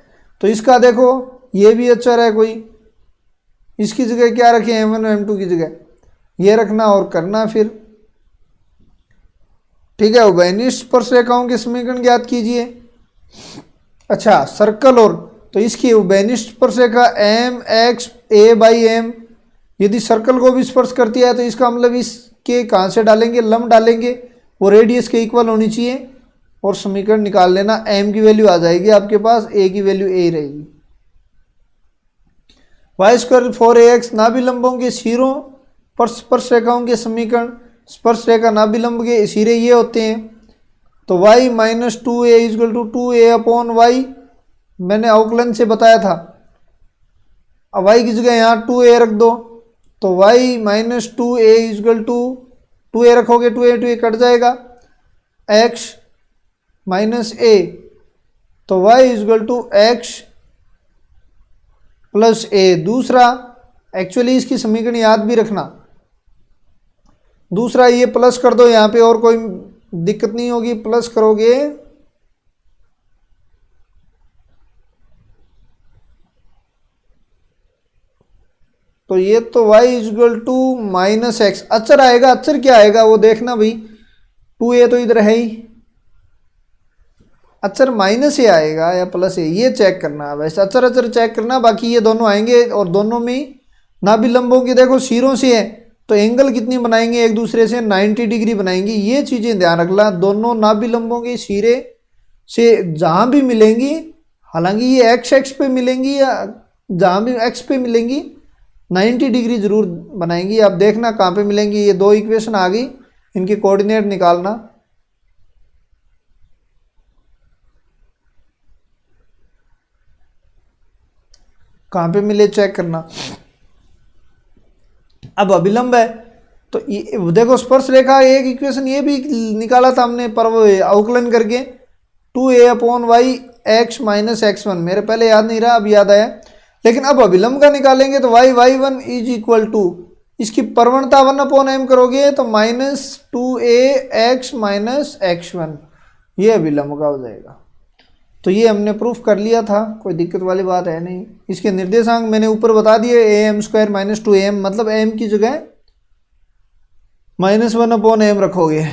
[SPEAKER 1] तो इसका देखो ये भी अचर है कोई, इसकी जगह क्या रखें, m1 m2 की जगह ये रखना और करना फिर। ठीक है, उभयनिष्ठ स्पर्शरेखाओं के समीकरण ज्ञात कीजिए। अच्छा, सर्कल, और तो इसकी उभयनिष्ठ स्पर्शरेखा m x a by m यदि सर्कल को भी स्पर्श करती है, तो इसका मतलब इसके कहाँ से डालेंगे, लंब डालेंगे, वो रेडियस के इक्वल होनी चाहिए, और समीकरण निकाल लेना। एम की वैल्यू आ जाएगी आपके पास, ए की वैल्यू ए रहेगी। वाई स्क्वायर 4ax नाभिलंबों के सिरों पर स्पर्शरेखाओं के समीकरण, स्पर्शरेखा नाभिलंब के सिरे ये होते हैं। तो y minus 2a is equal to 2a upon y, मैंने अवकलन से बताया था। अब y की जगह यहाँ 2a रख दो, तो y minus 2a is equal to 2a रखोगे, 2a कट जाएगा, x माइनस a, तो y is equal to x plus a। दूसरा, एक्चुअली इसकी समीकरण याद भी रखना, दूसरा ये प्लस कर दो यहाँ पे, और कोई दिक्कत नहीं होगी, प्लस करोगे तो ये तो y is equal to minus x, अचर आएगा। अचर क्या आएगा वो देखना भाई, 2a तो इधर है ही, अचर माइनस ए आएगा या प्लस ए, ये चेक करना। वैसे अचर अचर चेक करना, बाकी ये दोनों आएंगे, और दोनों में नाभिलंबों की देखो सिरों से है, तो एंगल कितनी बनाएंगे एक दूसरे से, 90 डिग्री बनाएंगे। ये चीज़ें ध्यान रखना, दोनों नाभिलंबों के सिरे से जहाँ भी मिलेंगी, हालांकि ये एक्स एक्स पे मिलेंगी या जहाँ भी एक्स पे मिलेंगी, 90 डिग्री जरूर बनाएंगी। आप देखना कहाँ पे मिलेंगी। ये दो इक्वेशन आ गई, इनके कोऑर्डिनेट निकालना। कहाँ पे मिले चेक करना। अब अभिलंब है, तो ये देखो स्पर्श रेखा, एक इक्वेशन ये भी निकाला था हमने पर अवकलन करके, 2a upon Y x minus x1, मेरे पहले याद नहीं रहा, अब याद आया। लेकिन अब अभिलंब का निकालेंगे तो y1 इज इक्वल टू, इसकी प्रवणता 1 अपॉन m करोगे तो माइनस 2ax माइनस x1, ये अभिलंब का हो जाएगा। तो ये हमने प्रूफ कर लिया था, कोई दिक्कत वाली बात है नहीं। इसके निर्देशांक मैंने ऊपर बता दिए, am स्क्वायर माइनस 2am, मतलब m की जगह माइनस 1 अपॉन m रखोगे।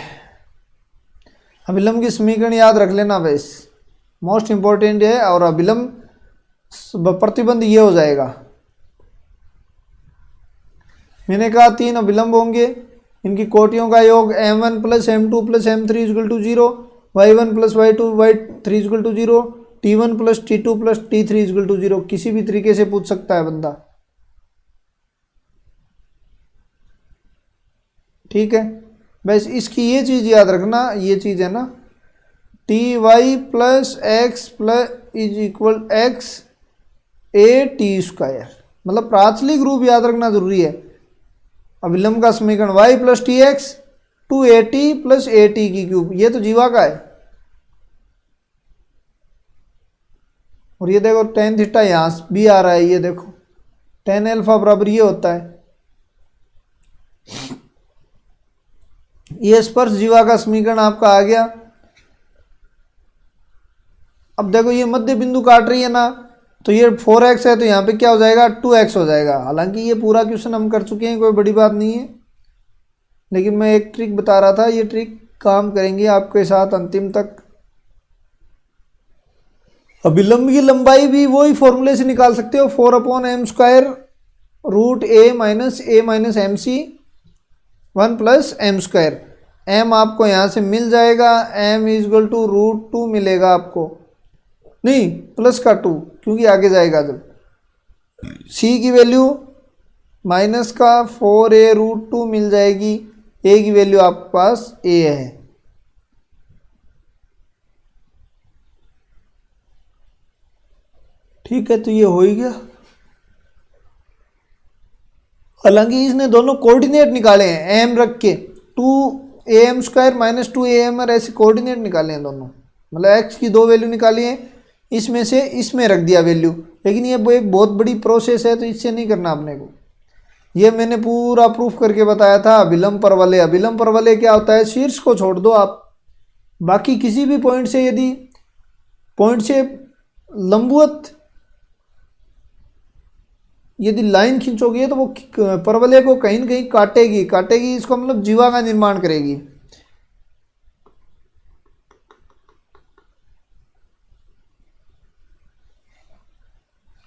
[SPEAKER 1] अभिलंब की समीकरण याद रख लेना बस, मोस्ट इंपॉर्टेंट है। और अभिलंब प्रतिबंध ये हो जाएगा, मैंने कहा 3 अभिलंब होंगे, इनकी कोटियों का योग m1 plus m2 plus m3 equal to 0, y1 plus y2 y3 equal to 0, t1 plus t2 plus t3 equal to 0। किसी भी तरीके से पूछ सकता है बंदा, ठीक है। बस इसकी ये चीज़ याद रखना, ये चीज़ है ना, t y plus x plus is equal x a t square, मतलब प्राचलिक रूप याद रखना जरूरी है। अभिलंब का समीकरण y plus T x 2at plus A T की क्यूब, ये तो जीवा का है। और ये देखो tan थीटा यहाँ भी आ रहा है, ये देखो tan अल्फा बराबर ये होता है। ये स्पर्श जीवा का समीकरण आपका आ गया। अब देखो ये मध्य बिंदु काट रही है ना, तो ये 4x है तो यहाँ पे क्या हो जाएगा 2x हो जाएगा। हालांकि ये पूरा क्वेश्चन हम कर चुके हैं, कोई बड़ी बात नहीं है, लेकिन मैं एक ट्रिक बता रहा था, ये ट्रिक काम करेंगे आपके साथ अंतिम तक। अभिलंब की लंबाई भी वही फॉर्मूले से निकाल सकते हो, 4/m² root a minus m c 1 plus m²। m आपको यहाँ से मिल जाएगा, m इक्वल टू √2 मिलेगा आपको, नहीं प्लस का 2 क्योंकि आगे जाएगा जब। c की वैल्यू माइनस का 4a√2 मिल जाएगी, a की वैल्यू आपके पास a है। ठीक है, तो ये हो ही गया। हालांकि इसने दोनों कोऑर्डिनेट निकाले हैं m रख के, 2am² माइनस 2am और ऐसे कोऑर्डिनेट निकाले हैं दोनों, मतलब x की 2 वैल्यू निकाली है, इसमें से इसमें रख दिया वैल्यू। लेकिन ये एक बहुत बड़ी प्रोसेस है, तो इससे नहीं करना अपने को। ये मैंने पूरा प्रूफ करके बताया था। अभिलंब परवलय, अभिलंब परवलय क्या होता है, शीर्ष को छोड़ दो आप, बाकी किसी भी पॉइंट से यदि पॉइंट से लंबवत यदि लाइन खींचोगे तो वो परवलय को कहीं न कहीं काटेगी, इसको मतलब जीवा का निर्माण करेगी।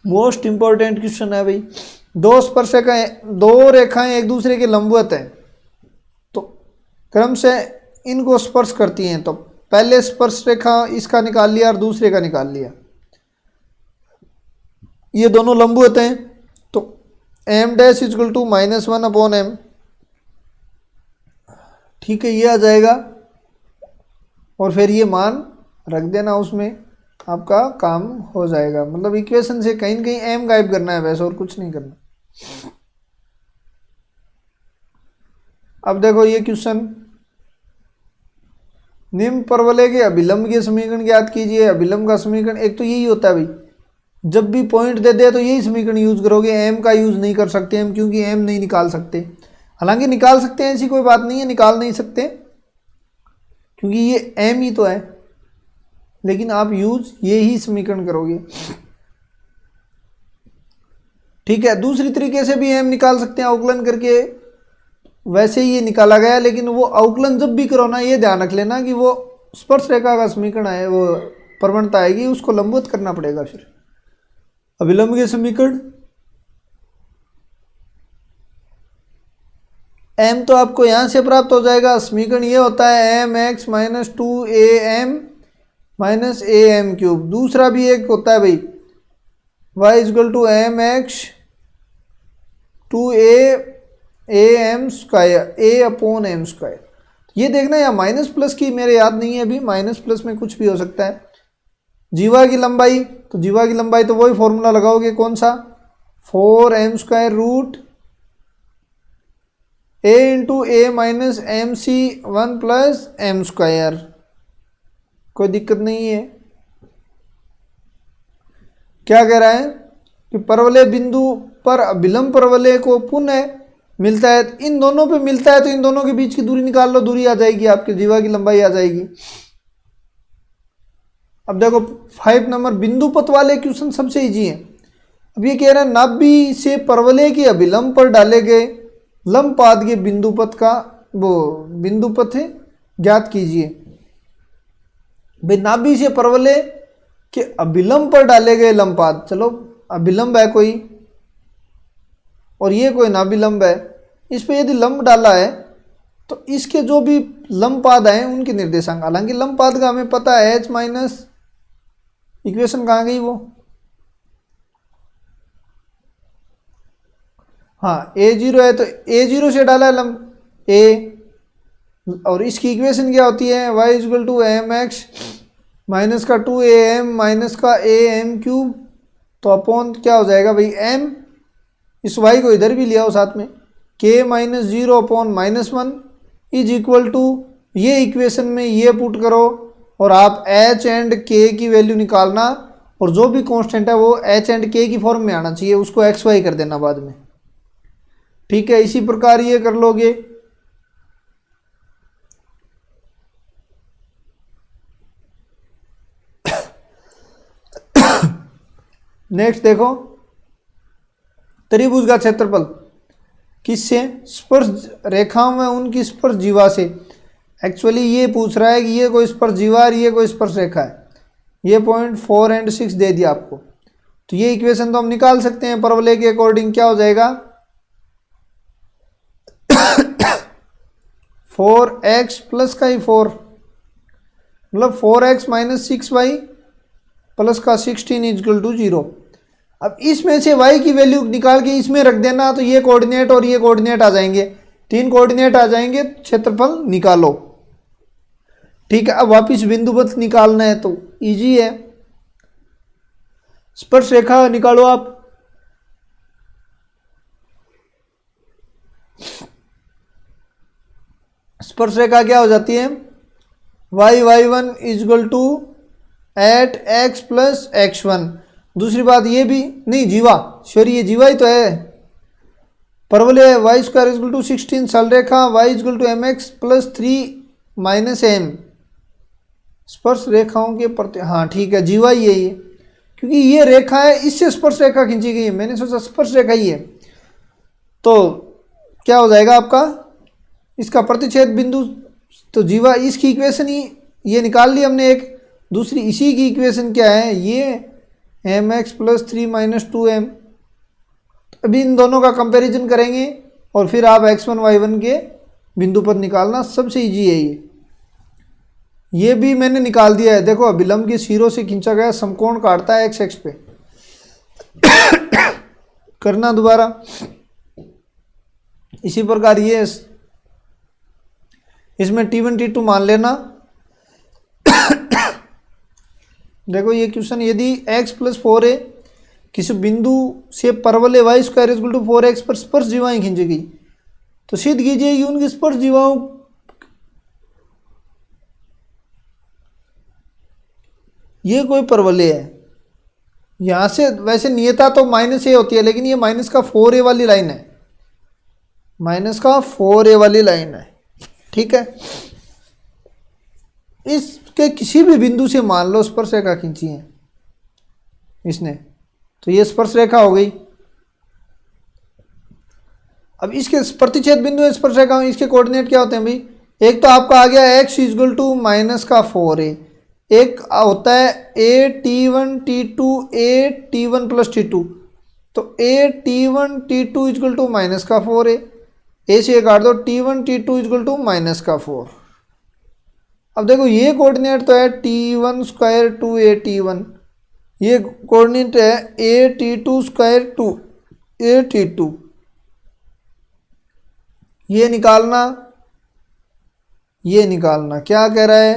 [SPEAKER 1] मोस्ट इंपॉर्टेंट क्वेश्चन है भाई। दो रेखाएं एक दूसरे के लंबवत हैं, तो क्रम से इनको स्पर्श करती हैं, तो पहले स्पर्श रेखा इसका निकाल लिया और दूसरे का निकाल लिया, ये दोनों लंबवत हैं, तो m dash equal to -1/m, ठीक है, ये आ जाएगा। और फिर ये मान रख देना, उसमें आपका काम हो जाएगा। मतलब इक्वेशन से कहीं न कहीं m गायब करना है वैसे, और कुछ नहीं करना। अब देखो ये क्वेश्चन, निम्न परवलय के अभिलंब के समीकरण ज्ञात कीजिए। अभिलंब का समीकरण एक तो यही होता है भाई, जब भी पॉइंट दे दे तो यही समीकरण यूज करोगे, m का यूज नहीं कर सकते हम, क्योंकि m नहीं निकाल सकते। हालांकि निकाल सकते हैं, ऐसी कोई बात नहीं है, निकाल नहीं सकते क्योंकि ये m ही तो है, लेकिन आप यूज ये ही समीकरण करोगे। ठीक है, दूसरी तरीके से भी m निकाल सकते हैं अवकलन करके, वैसे ही ये निकाला गया, लेकिन वो अवकलन जब भी करो ना, ये ध्यान रख लेना कि वो स्पर्श रेखा का समीकरण है, वो प्रवणता आएगी, उसको लंबवत करना पड़ेगा। फिर अभिलंब के समीकरण m तो आपको यहां से प्राप्त हो जाएगा। समीकरण ये होता है mx minus 2am minus am³। दूसरा भी एक होता है भाई, y equal to mx 2am², a/m²। ये देखना, या माइनस प्लस की मेरे याद नहीं है अभी, माइनस प्लस में कुछ भी हो सकता है। जीवा की लंबाई, तो जीवा की लंबाई तो वही फॉर्मूला लगाओगे, कौन सा, 4m² root a into a minus mc 1 plus m²। कोई दिक्कत नहीं है। क्या कह रहा है कि परवलय बिंदु पर अभिलंब परवलय को पुनः मिलता है, इन दोनों पे मिलता है, तो इन दोनों के बीच की दूरी निकाल लो, दूरी आ जाएगी आपके, जीवा की लंबाई आ जाएगी। अब देखो 5 नंबर, बिंदु पथ वाले क्वेश्चन सबसे इजी है। अब ये कह रहा है नाभि से परवलय के अभिलंब पर डाले गए लंब पाद के बिंदु पथ का वो बिंदु पथ ज्ञात कीजिए। भाई नाभि से परवलय के अभिलंब पर डाले गए लंब पाद, चलो अभिलंब है कोई और ये कोई नाभिलंब है, इस पे यदि लंब डाला है तो इसके जो भी लंब पाद आए उनके निर्देशांक, हालांकि लंब पाद का हमें पता है h माइनस, इक्वेशन कहाँ गई वो, हाँ a0 है तो a0 से डाला है लंब a, और इसकी इक्वेशन क्या होती है y equal to m x minus का 2am माइनस का am क्यूब, तो अपॉन क्या हो जाएगा भाई m, इस y को इधर भी लिया हो साथ में, k माइनस 0 upon minus 1 is equal to, ये इक्वेशन में ये पुट करो और आप h एंड k की वैल्यू निकालना, और जो भी कांस्टेंट है वो h एंड k की फॉर्म में आना चाहिए, उसको x y कर देना बाद में, ठीक है। इसी प्रकार ये कर लोगे। नेक्स्ट देखो, त्रिभुज का क्षेत्रफल किससे, स्पर्श रेखाओं में उनकी स्पर्श जीवा से। एक्चुअली ये पूछ रहा है कि ये कोई स्पर्श जीवा और ये कोई स्पर्श रेखा है, ये पॉइंट 4 और 6 दे दिया आपको, तो ये इक्वेशन तो हम निकाल सकते हैं परवलय के अकॉर्डिंग। क्या हो जाएगा 4x प्लस का ही 4, मतलब 4x माइनस 6y प्लस का 16 इक्वल टू 0। अब इसमें से y की वैल्यू निकाल के इसमें रख देना, तो ये कोऑर्डिनेट और ये कोऑर्डिनेट आ जाएंगे, 3 कोऑर्डिनेट आ जाएंगे, क्षेत्रफल निकालो, ठीक है। अब वापिस बिंदुवत निकालना है तो इजी है, स्पर्श रेखा निकालो आप, स्पर्श रेखा क्या हो जाती है y1 equal to at x plus x1। दूसरी बात ये भी नहीं, जीवा सॉरी ये जीवा ही तो है, परवलय y स्क्वायर इक्वल टू 16, सरल रेखा y equal to m x plus 3 minus m, स्पर्श रेखाओं के प्रति, हाँ ठीक है जीवा ही है ये, क्योंकि ये रेखा है इससे स्पर्श रेखा खींची गई है, मैंने सोचा स्पर्श रेखा ही है, तो क्या हो जाएगा आपका इसका प्रतिच्छेद बिंदु, तो जीवा, इसकी इक्वेशन ही ये निकाल ली हमने एक, दूसरी इसी की इक्वेशन क्या है ये M x plus 3 minus 2m। अभी इन दोनों का कंपैरिजन करेंगे और फिर आप x1 y1 के बिंदु पर निकालना, सबसे इजी है ये भी मैंने निकाल दिया है। देखो अभिलंब के सिरों से खींचा गया समकोण काटता है x पे करना दोबारा इसी प्रकार, ये इसमें t1 t2 मान लेना। देखो ये क्वेश्चन, यदि x प्लस 4a किसी बिंदु से परवलय y square equal to 4x पर स्पर्श जीवाएं खींची गई, तो सिद्ध कीजिए कि उनकी स्पर्श जीवाओं, ये कोई परवलय है, यहां से वैसे नियता तो माइनस ए होती है, लेकिन ये माइनस का 4a वाली लाइन है, माइनस का 4a वाली लाइन है, ठीक है। इसके किसी भी बिंदु से मान लो स्पर्श रेखा खींची है इसने, तो ये स्पर्श रेखा हो गई। अब इसके प्रतिच्छेद बिंदु है स्पर्श रेखा, इसके कोऑर्डिनेट क्या होते हैं भाई, एक तो आपका आ गया x इक्वल टू माइनस का 4a, एक होता है a t1 t2 a t1 plus t2, तो a t1 t2 equal to minus का 4a, ए से काट दो t1 t2 equal to minus का 4। अब देखो ये कोऑर्डिनेट तो है t1 स्क्वायर टू ए t1, ये कोऑर्डिनेट है ए t2 स्क्वायर टू ए t2, ये निकालना क्या कह रहा है,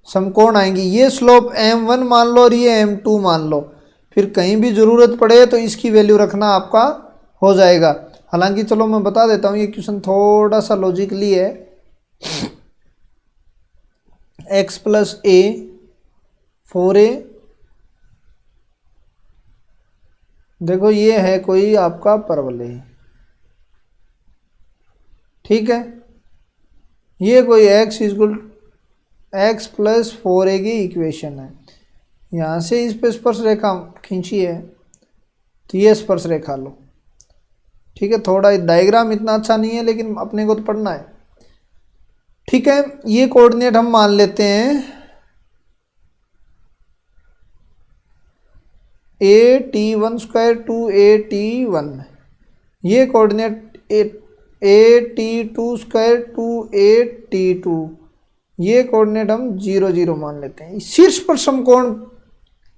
[SPEAKER 1] समकोण आएंगी, ये स्लोप m1 मान लो और ये m2 मान लो, फिर कहीं भी ज़रूरत पड़े तो इसकी वैल्यू रखना आपका हो जाएगा। हालांकि चलो मैं बता देता हूँ, ये क्वेश्चन थोड़ा सा लॉजिकली है, x प्लस a 4a, देखो ये है कोई आपका परवलय, ठीक है, ये कोई x equal x plus 4a की इक्वेशन है, यहाँ से इस पे स्पर्श रेखा खींची है तो ये स्पर्श रेखा लो, ठीक है। थोड़ा डायग्राम इतना अच्छा नहीं है लेकिन अपने को तो पढ़ना है, ठीक है। ये कोऑर्डिनेट हम मान लेते हैं a t1 square to a t1, ये कोऑर्डिनेट 2a/2 2a/2 ये कोऑर्डिनेट हम 0 0 मान लेते हैं। शीर्ष पर समकोण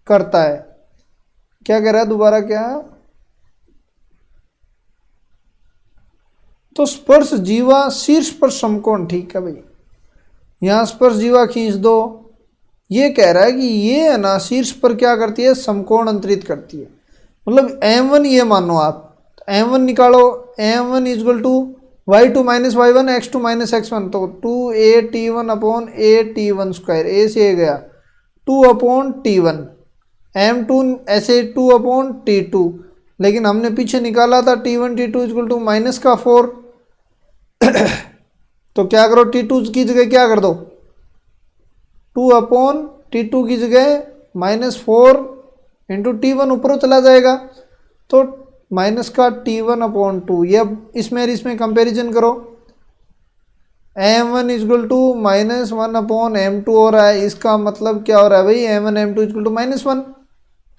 [SPEAKER 1] करता है, क्या कह रहा है दोबारा, क्या तो स्पर्श जीवा शीर्ष पर समकोण, ठीक है भाई, यहां स्पर्श जीवा खींच दो। ये कह रहा है कि ये है ना शीर्ष पर क्या करती है, समकोण अंतरित करती है। मतलब m1 ये मानो आप, m1 निकालो, m1 equal to y2 minus y1 x2 minus x1, तो 2a/t1 upon a/t1 square, a से a गया 2/t1, m2 ऐसे 2/t2, लेकिन हमने पीछे निकाला था t1 t2 equal to minus का 4 तो क्या करो t2 की जगह क्या कर दो 2/t2 की जगह -4 इंटू t1 ऊपर चला जाएगा तो माइनस का t1/2। ये अब इसमें कंपैरिजन करो, m1 इजल टू -1/m2 हो रहा है, इसका मतलब क्या हो रहा है भाई m1 m2 इजल टू -1,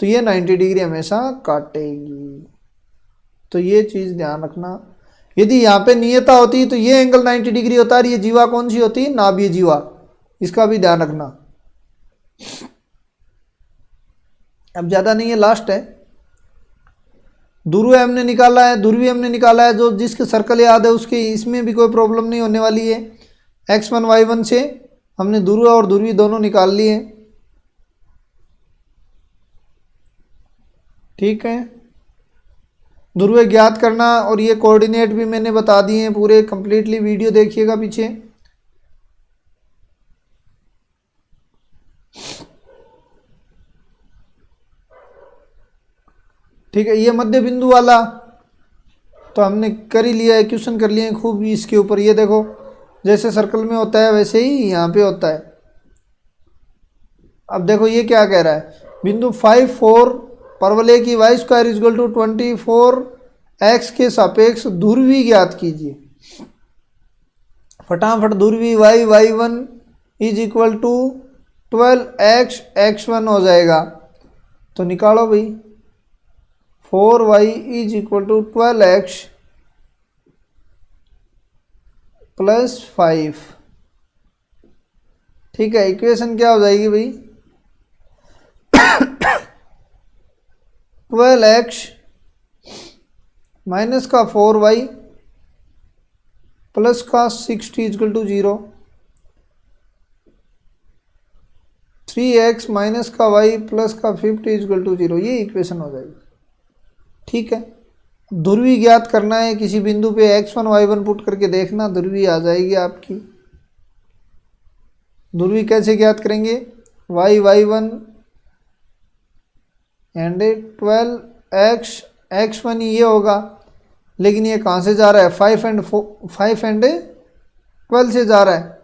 [SPEAKER 1] तो ये 90 डिग्री हमेशा काटेगी। तो ये चीज़ ध्यान रखना, यदि यहाँ पे नियता होती तो ये एंगल 90 डिग्री होता है, ये जीवा कौन सी होती, नाभीय जीवा, इसका भी ध्यान रखना। अब ज़्यादा नहीं है, लास्ट है, ध्रुव हमने निकाला है, ध्रुवी हमने निकाला है, जो जिसके सर्कल याद है उसके इसमें भी कोई प्रॉब्लम नहीं होने वाली है। x1 y1 से हमने ध्रुव और ध्रुवी दोनों निकाल लिए, ठीक है। ध्रुव ज्ञात करना और ये कोऑर्डिनेट भी मैंने बता दिए हैं पूरे, कंप्लीटली वीडियो देखिएगा पीछे। ठीक है, ये मध्य बिंदु वाला तो हमने कर ही लिया है, क्वेश्चन कर लिए हैं खूब इसके ऊपर। ये देखो जैसे सर्कल में होता है वैसे ही यहाँ पे होता है। अब देखो ये क्या कह रहा है, बिंदु 5 4 परवलय की y square equal to 24x के सापेक्ष ध्रुवी ज्ञात कीजिए। फटाफट ध्रुवी y1 is equal to 12x x1 हो जाएगा, तो निकालो भाई 4y is equal to 12x plus 5, ठीक है। इक्वेशन क्या हो जाएगी भाई 12x माइनस का 4y प्लस का 60 इजकल टू 0, 3x माइनस का y प्लस का 50 इजकल टू 0, ये इक्वेशन हो जाएगी, ठीक है। ध्रुवी ज्ञात करना है, किसी बिंदु पे x1 y1 पुट करके देखना, ध्रुवी आ जाएगी आपकी। ध्रुवी कैसे ज्ञात करेंगे, y1 एंड 12x x1 ये होगा, लेकिन ये कहाँ से जा रहा है 5 एंड 12 से जा रहा है,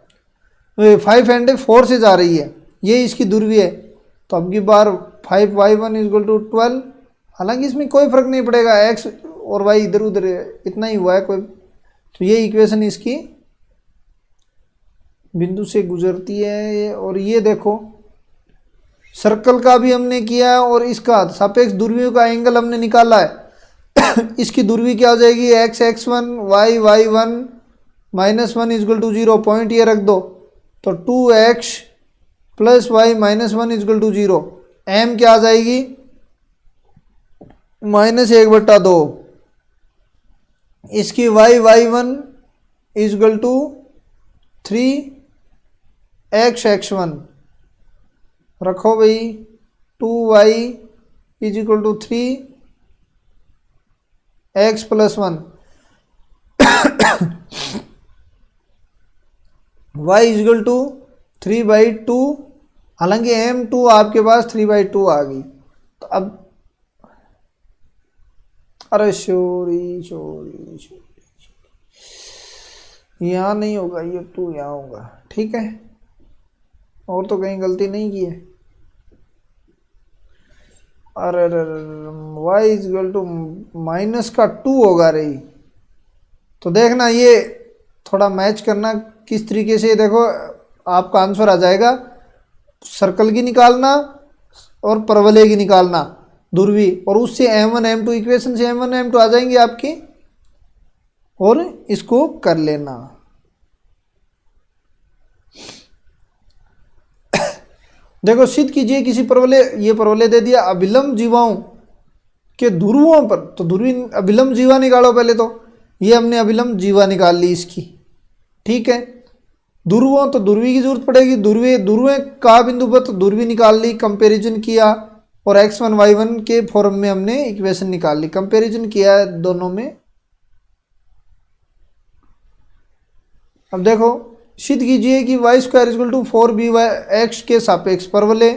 [SPEAKER 1] 5 एंड 4 से जा रही है, ये इसकी ध्रुवी है। तो अब की बार 5y1 इजल टू 12, हालांकि इसमें कोई फर्क नहीं पड़ेगा, x और y इधर उधर इतना ही हुआ है कोई, तो ये इक्वेशन इसकी बिंदु से गुजरती है। और ये देखो सर्कल का भी हमने किया और इसका सापेक्ष ध्रुवियों का एंगल हमने निकाला है इसकी ध्रुवी क्या हो जाएगी x x1 y y1 -1 is equal to 0, point ये रख दो, तो 2x plus y -1 is equal to 0, m क्या आ जाएगी -1/2, इसकी y y1 equal to 3x x1 रखो भाई, 2y is equal to 3x plus 1, y is equal to 3/2, हालांकि m2 आपके पास 3/2 आ गई। तो अब अरे सॉरी यहाँ नहीं होगा, ये 2 यहाँ होगा, ठीक है, और तो कहीं गलती नहीं की है। अरे y is equal to minus का 2 होगा रही, तो देखना ये थोड़ा मैच करना किस तरीके से, देखो आपका आंसर आ जाएगा, सर्कल की निकालना और परवलय की निकालना ध्रुवी, और उससे m1 m2 इक्वेशन से m1 m2 आ जाएंगे आपकी, और इसको कर लेना। देखो सिद्ध कीजिए किसी परवलय, ये परवलय दे दिया अभिलंब जीवाओं के ध्रुवों पर, तो ध्रुवी अभिलंब जीवा निकालो पहले। तो ये हमने अभिलंब जीवा निकाल ली इसकी, ठीक है। ध्रुवों तो ध्रुवी की जरूरत पड़ेगी, ध्रुवे का बिंदु पर तो ध्रुवी निकाल ली, कंपैरिजन किया और x1 y1 के फॉर्म में हमने इक्वेशन निकाल ली, कंपैरिजन किया है दोनों में। अब देखो सिद्ध कीजिए कि Y square equal to 4b/x के सापेक्ष परवलय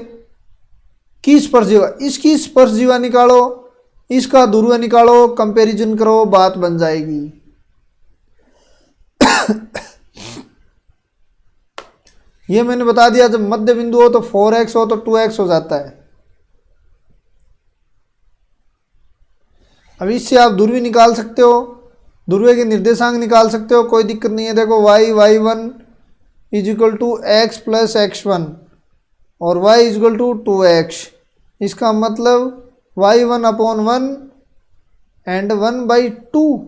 [SPEAKER 1] की स्पर्शजीवा, इसकी स्पर्शजीवा निकालो, इसका ध्रुव निकालो, कंपैरिजन करो, बात बन जाएगी। ये मैंने बता दिया, जब मध्य बिंदु हो तो 4x हो तो 2x हो जाता है। अब इससे आप ध्रुवी निकाल सकते हो, ध्रुव के निर्देशांक निकाल सकते हो, कोई दिक्कत नहीं है। देखो y1 is equal to x plus x1 और y is equal to 2x, इसका मतलब y1 अपॉन 1 एंड 1/2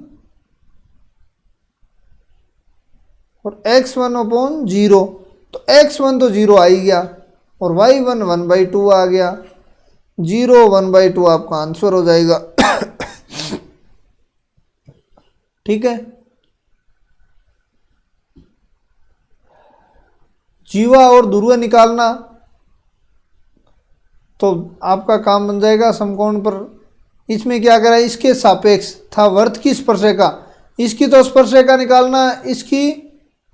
[SPEAKER 1] और x1 अपॉन 0, तो x1 तो 0 आ ही गया और y1 1/2 आ गया, 0 1/2 आपका आंसर हो जाएगा। ठीक है, जीवा और ध्रुव निकालना तो आपका काम बन जाएगा समकोण पर। इसमें क्या करा, इसके सापेक्ष था वर्त की स्पर्शरेखा, इसकी तो स्पर्शरेखा निकालना, इसकी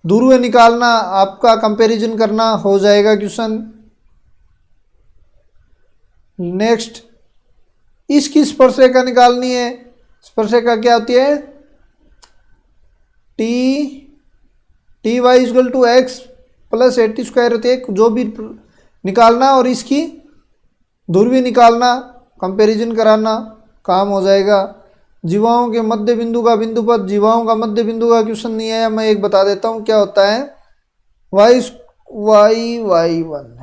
[SPEAKER 1] ध्रुव निकालना, आपका कंपैरिजन करना हो जाएगा क्वेश्चन। नेक्स्ट इसकी स्पर्शरेखा निकालनी है, स्पर्शरेखा क्या होती है, t y equal to x plus 80 square होती है, जो भी निकालना और इसकी ध्रुवी निकालना, कंपैरिजन कराना, काम हो जाएगा। जीवाओं के मध्य बिंदु का बिंदु पद, जीवाओं का मध्य बिंदु का क्वेश्चन नहीं आया, मैं एक बता देता हूँ क्या होता है। y1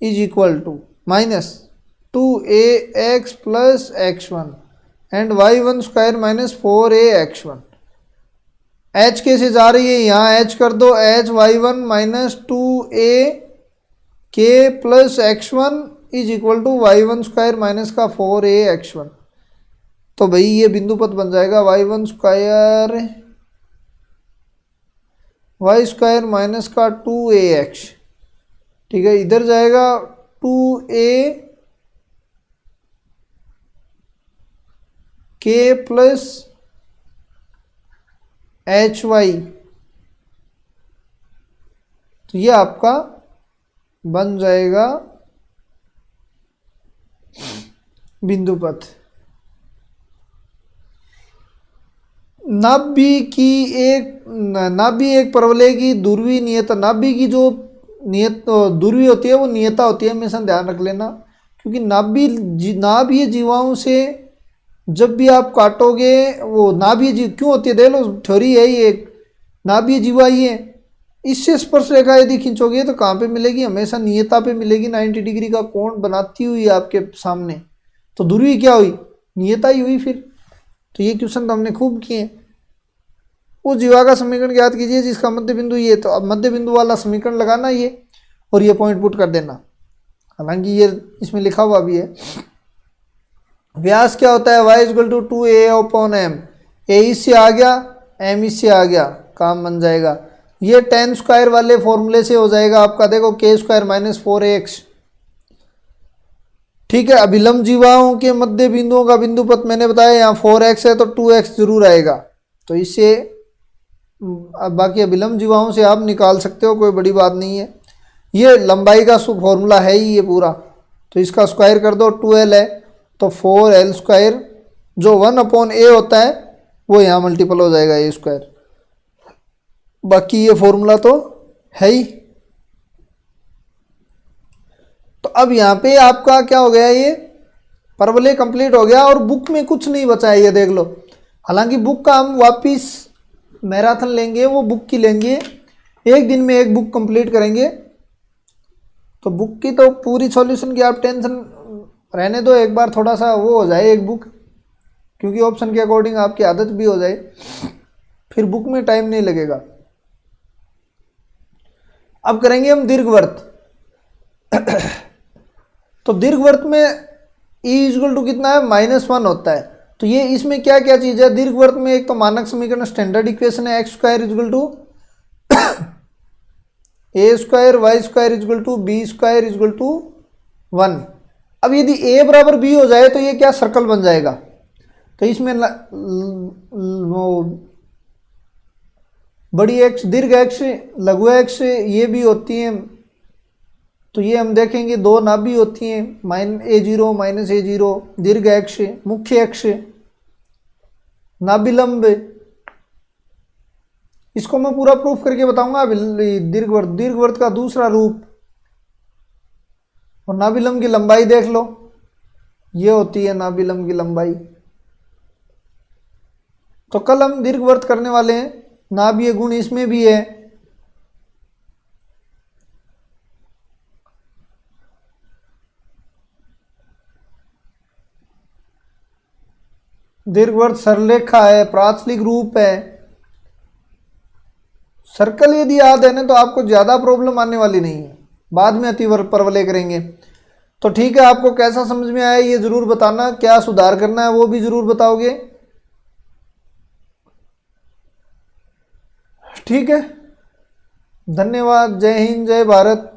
[SPEAKER 1] is equal to minus 2ax plus x1 and y1 square minus 4ax1। h कैसे जा रही है, यहाँ h कर दो, h y1 minus 2ak plus x1 is equal to y1 square minus का 4ax1। तो भाई ये बिंदु पद बन जाएगा y1 स्क्वायर माइनस का 2ax, ठीक है। इधर जाएगा 2ak प्लस hy, तो ये आपका बन जाएगा बिंदु पथ। नाभि की एक परवलय की ध्रुवी नियता, नाभि की जो नियत ध्रुवी होती है वो नियता होती है, हमेशा ध्यान रख लेना, क्योंकि नाभीय जीवाओं से जब भी आप काटोगे, वो नाभीय जीव क्यों होती है, देख लो थ्योरी है ये, एक नाभीय जीवा ही है, इससे स्पर्श रेखा यदि खींचोगे तो कहाँ पे मिलेगी, हमेशा नियता पे मिलेगी, 90 डिग्री का कोण बनाती हुई आपके सामने। तो ध्रुवी क्या हुई, नियता ही हुई फिर। तो ये क्वेश्चन तो हमने खूब किए। उस जीवा का समीकरण ज्ञात कीजिए जिसका मध्य बिंदु ये, तो अब मध्य बिंदु वाला समीकरण लगाना ये और ये पॉइंट पुट कर देना, हालांकि ये इसमें लिखा हुआ भी है। व्यास क्या होता है, y equal to 2a/m, a इससे आ गया, m इससे आ गया, काम बन जाएगा। ये tan स्क्वायर वाले फॉर्मूले से हो जाएगा आपका, देखो k स्क्वायर माइनस 4ax, ठीक है। अभिलंब जीवाओं के मध्य बिंदुओं का बिंदु पथ मैंने बताया, यहाँ 4x है तो 2x जरूर आएगा, तो इससे बाकी अभिलंब जीवाओं से आप निकाल सकते हो, कोई बड़ी बात नहीं है। ये लंबाई का फॉर्मूला है ही ये पूरा, तो इसका स्क्वायर कर दो, 2l है तो 4l स्क्वायर, जो 1/a होता है वो यहाँ मल्टीपल हो जाएगा a स्क्वायर, बाकी ये फॉर्मूला तो है ही। तो अब यहाँ पे आपका क्या हो गया, ये परवलय कंप्लीट हो गया और बुक में कुछ नहीं बचा है, ये देख लो। हालांकि बुक का हम वापिस मैराथन लेंगे, वो बुक की लेंगे, एक दिन में एक बुक कंप्लीट करेंगे, तो बुक की तो पूरी सॉल्यूशन की आप टेंशन रहने दो, एक बार थोड़ा सा वो हो जाए एक बुक, क्योंकि ऑप्शन के अकॉर्डिंग आपकी आदत भी हो जाए, फिर बुक में टाइम नहीं लगेगा। अब करेंगे हम दीर्घवृत्त। तो दीर्घवृत्त में ई इक्वल टू कितना है, -1 होता है। तो ये इसमें क्या क्या चीज़ है दीर्घवृत्त में, एक तो मानक समीकरण स्टैंडर्ड इक्वेशन है, x² equal to a² y² equal to b² equal to 1। अब यदि a बराबर b हो जाए तो ये क्या सर्कल बन जाएगा। तो इसमें बड़ी एक्स, दीर्घ एक्स, लघु एक्स ये भी होती हैं। तो ये हम देखेंगे दो नाभि होती हैं, -a0 -a0, दीर्घ एक्स, मुख्य एक्स, नाभिलंब। इसको मैं पूरा प्रूफ करके बताऊंगा। दीर्घवृत्त, दीर्घवृत्त का दूसरा रूप। और नाभिलंब की लंबाई देख लो, ये होती है नाभिलंब की लंबाई। तो कल हम दीर्घवृत्त करने वाले हैं, नाभीय गुण इसमें भी है। दीर्घवृत्त सरलेखा है, प्राचलिक रूप है। सर्कल यदि याद है ना तो आपको ज़्यादा प्रॉब्लम आने वाली नहीं है, बाद में अति परवलय करेंगे। तो ठीक है, आपको कैसा समझ में आया ये ज़रूर बताना, क्या सुधार करना है वो भी ज़रूर बताओगे। ठीक है, धन्यवाद। जय हिंद, जय भारत।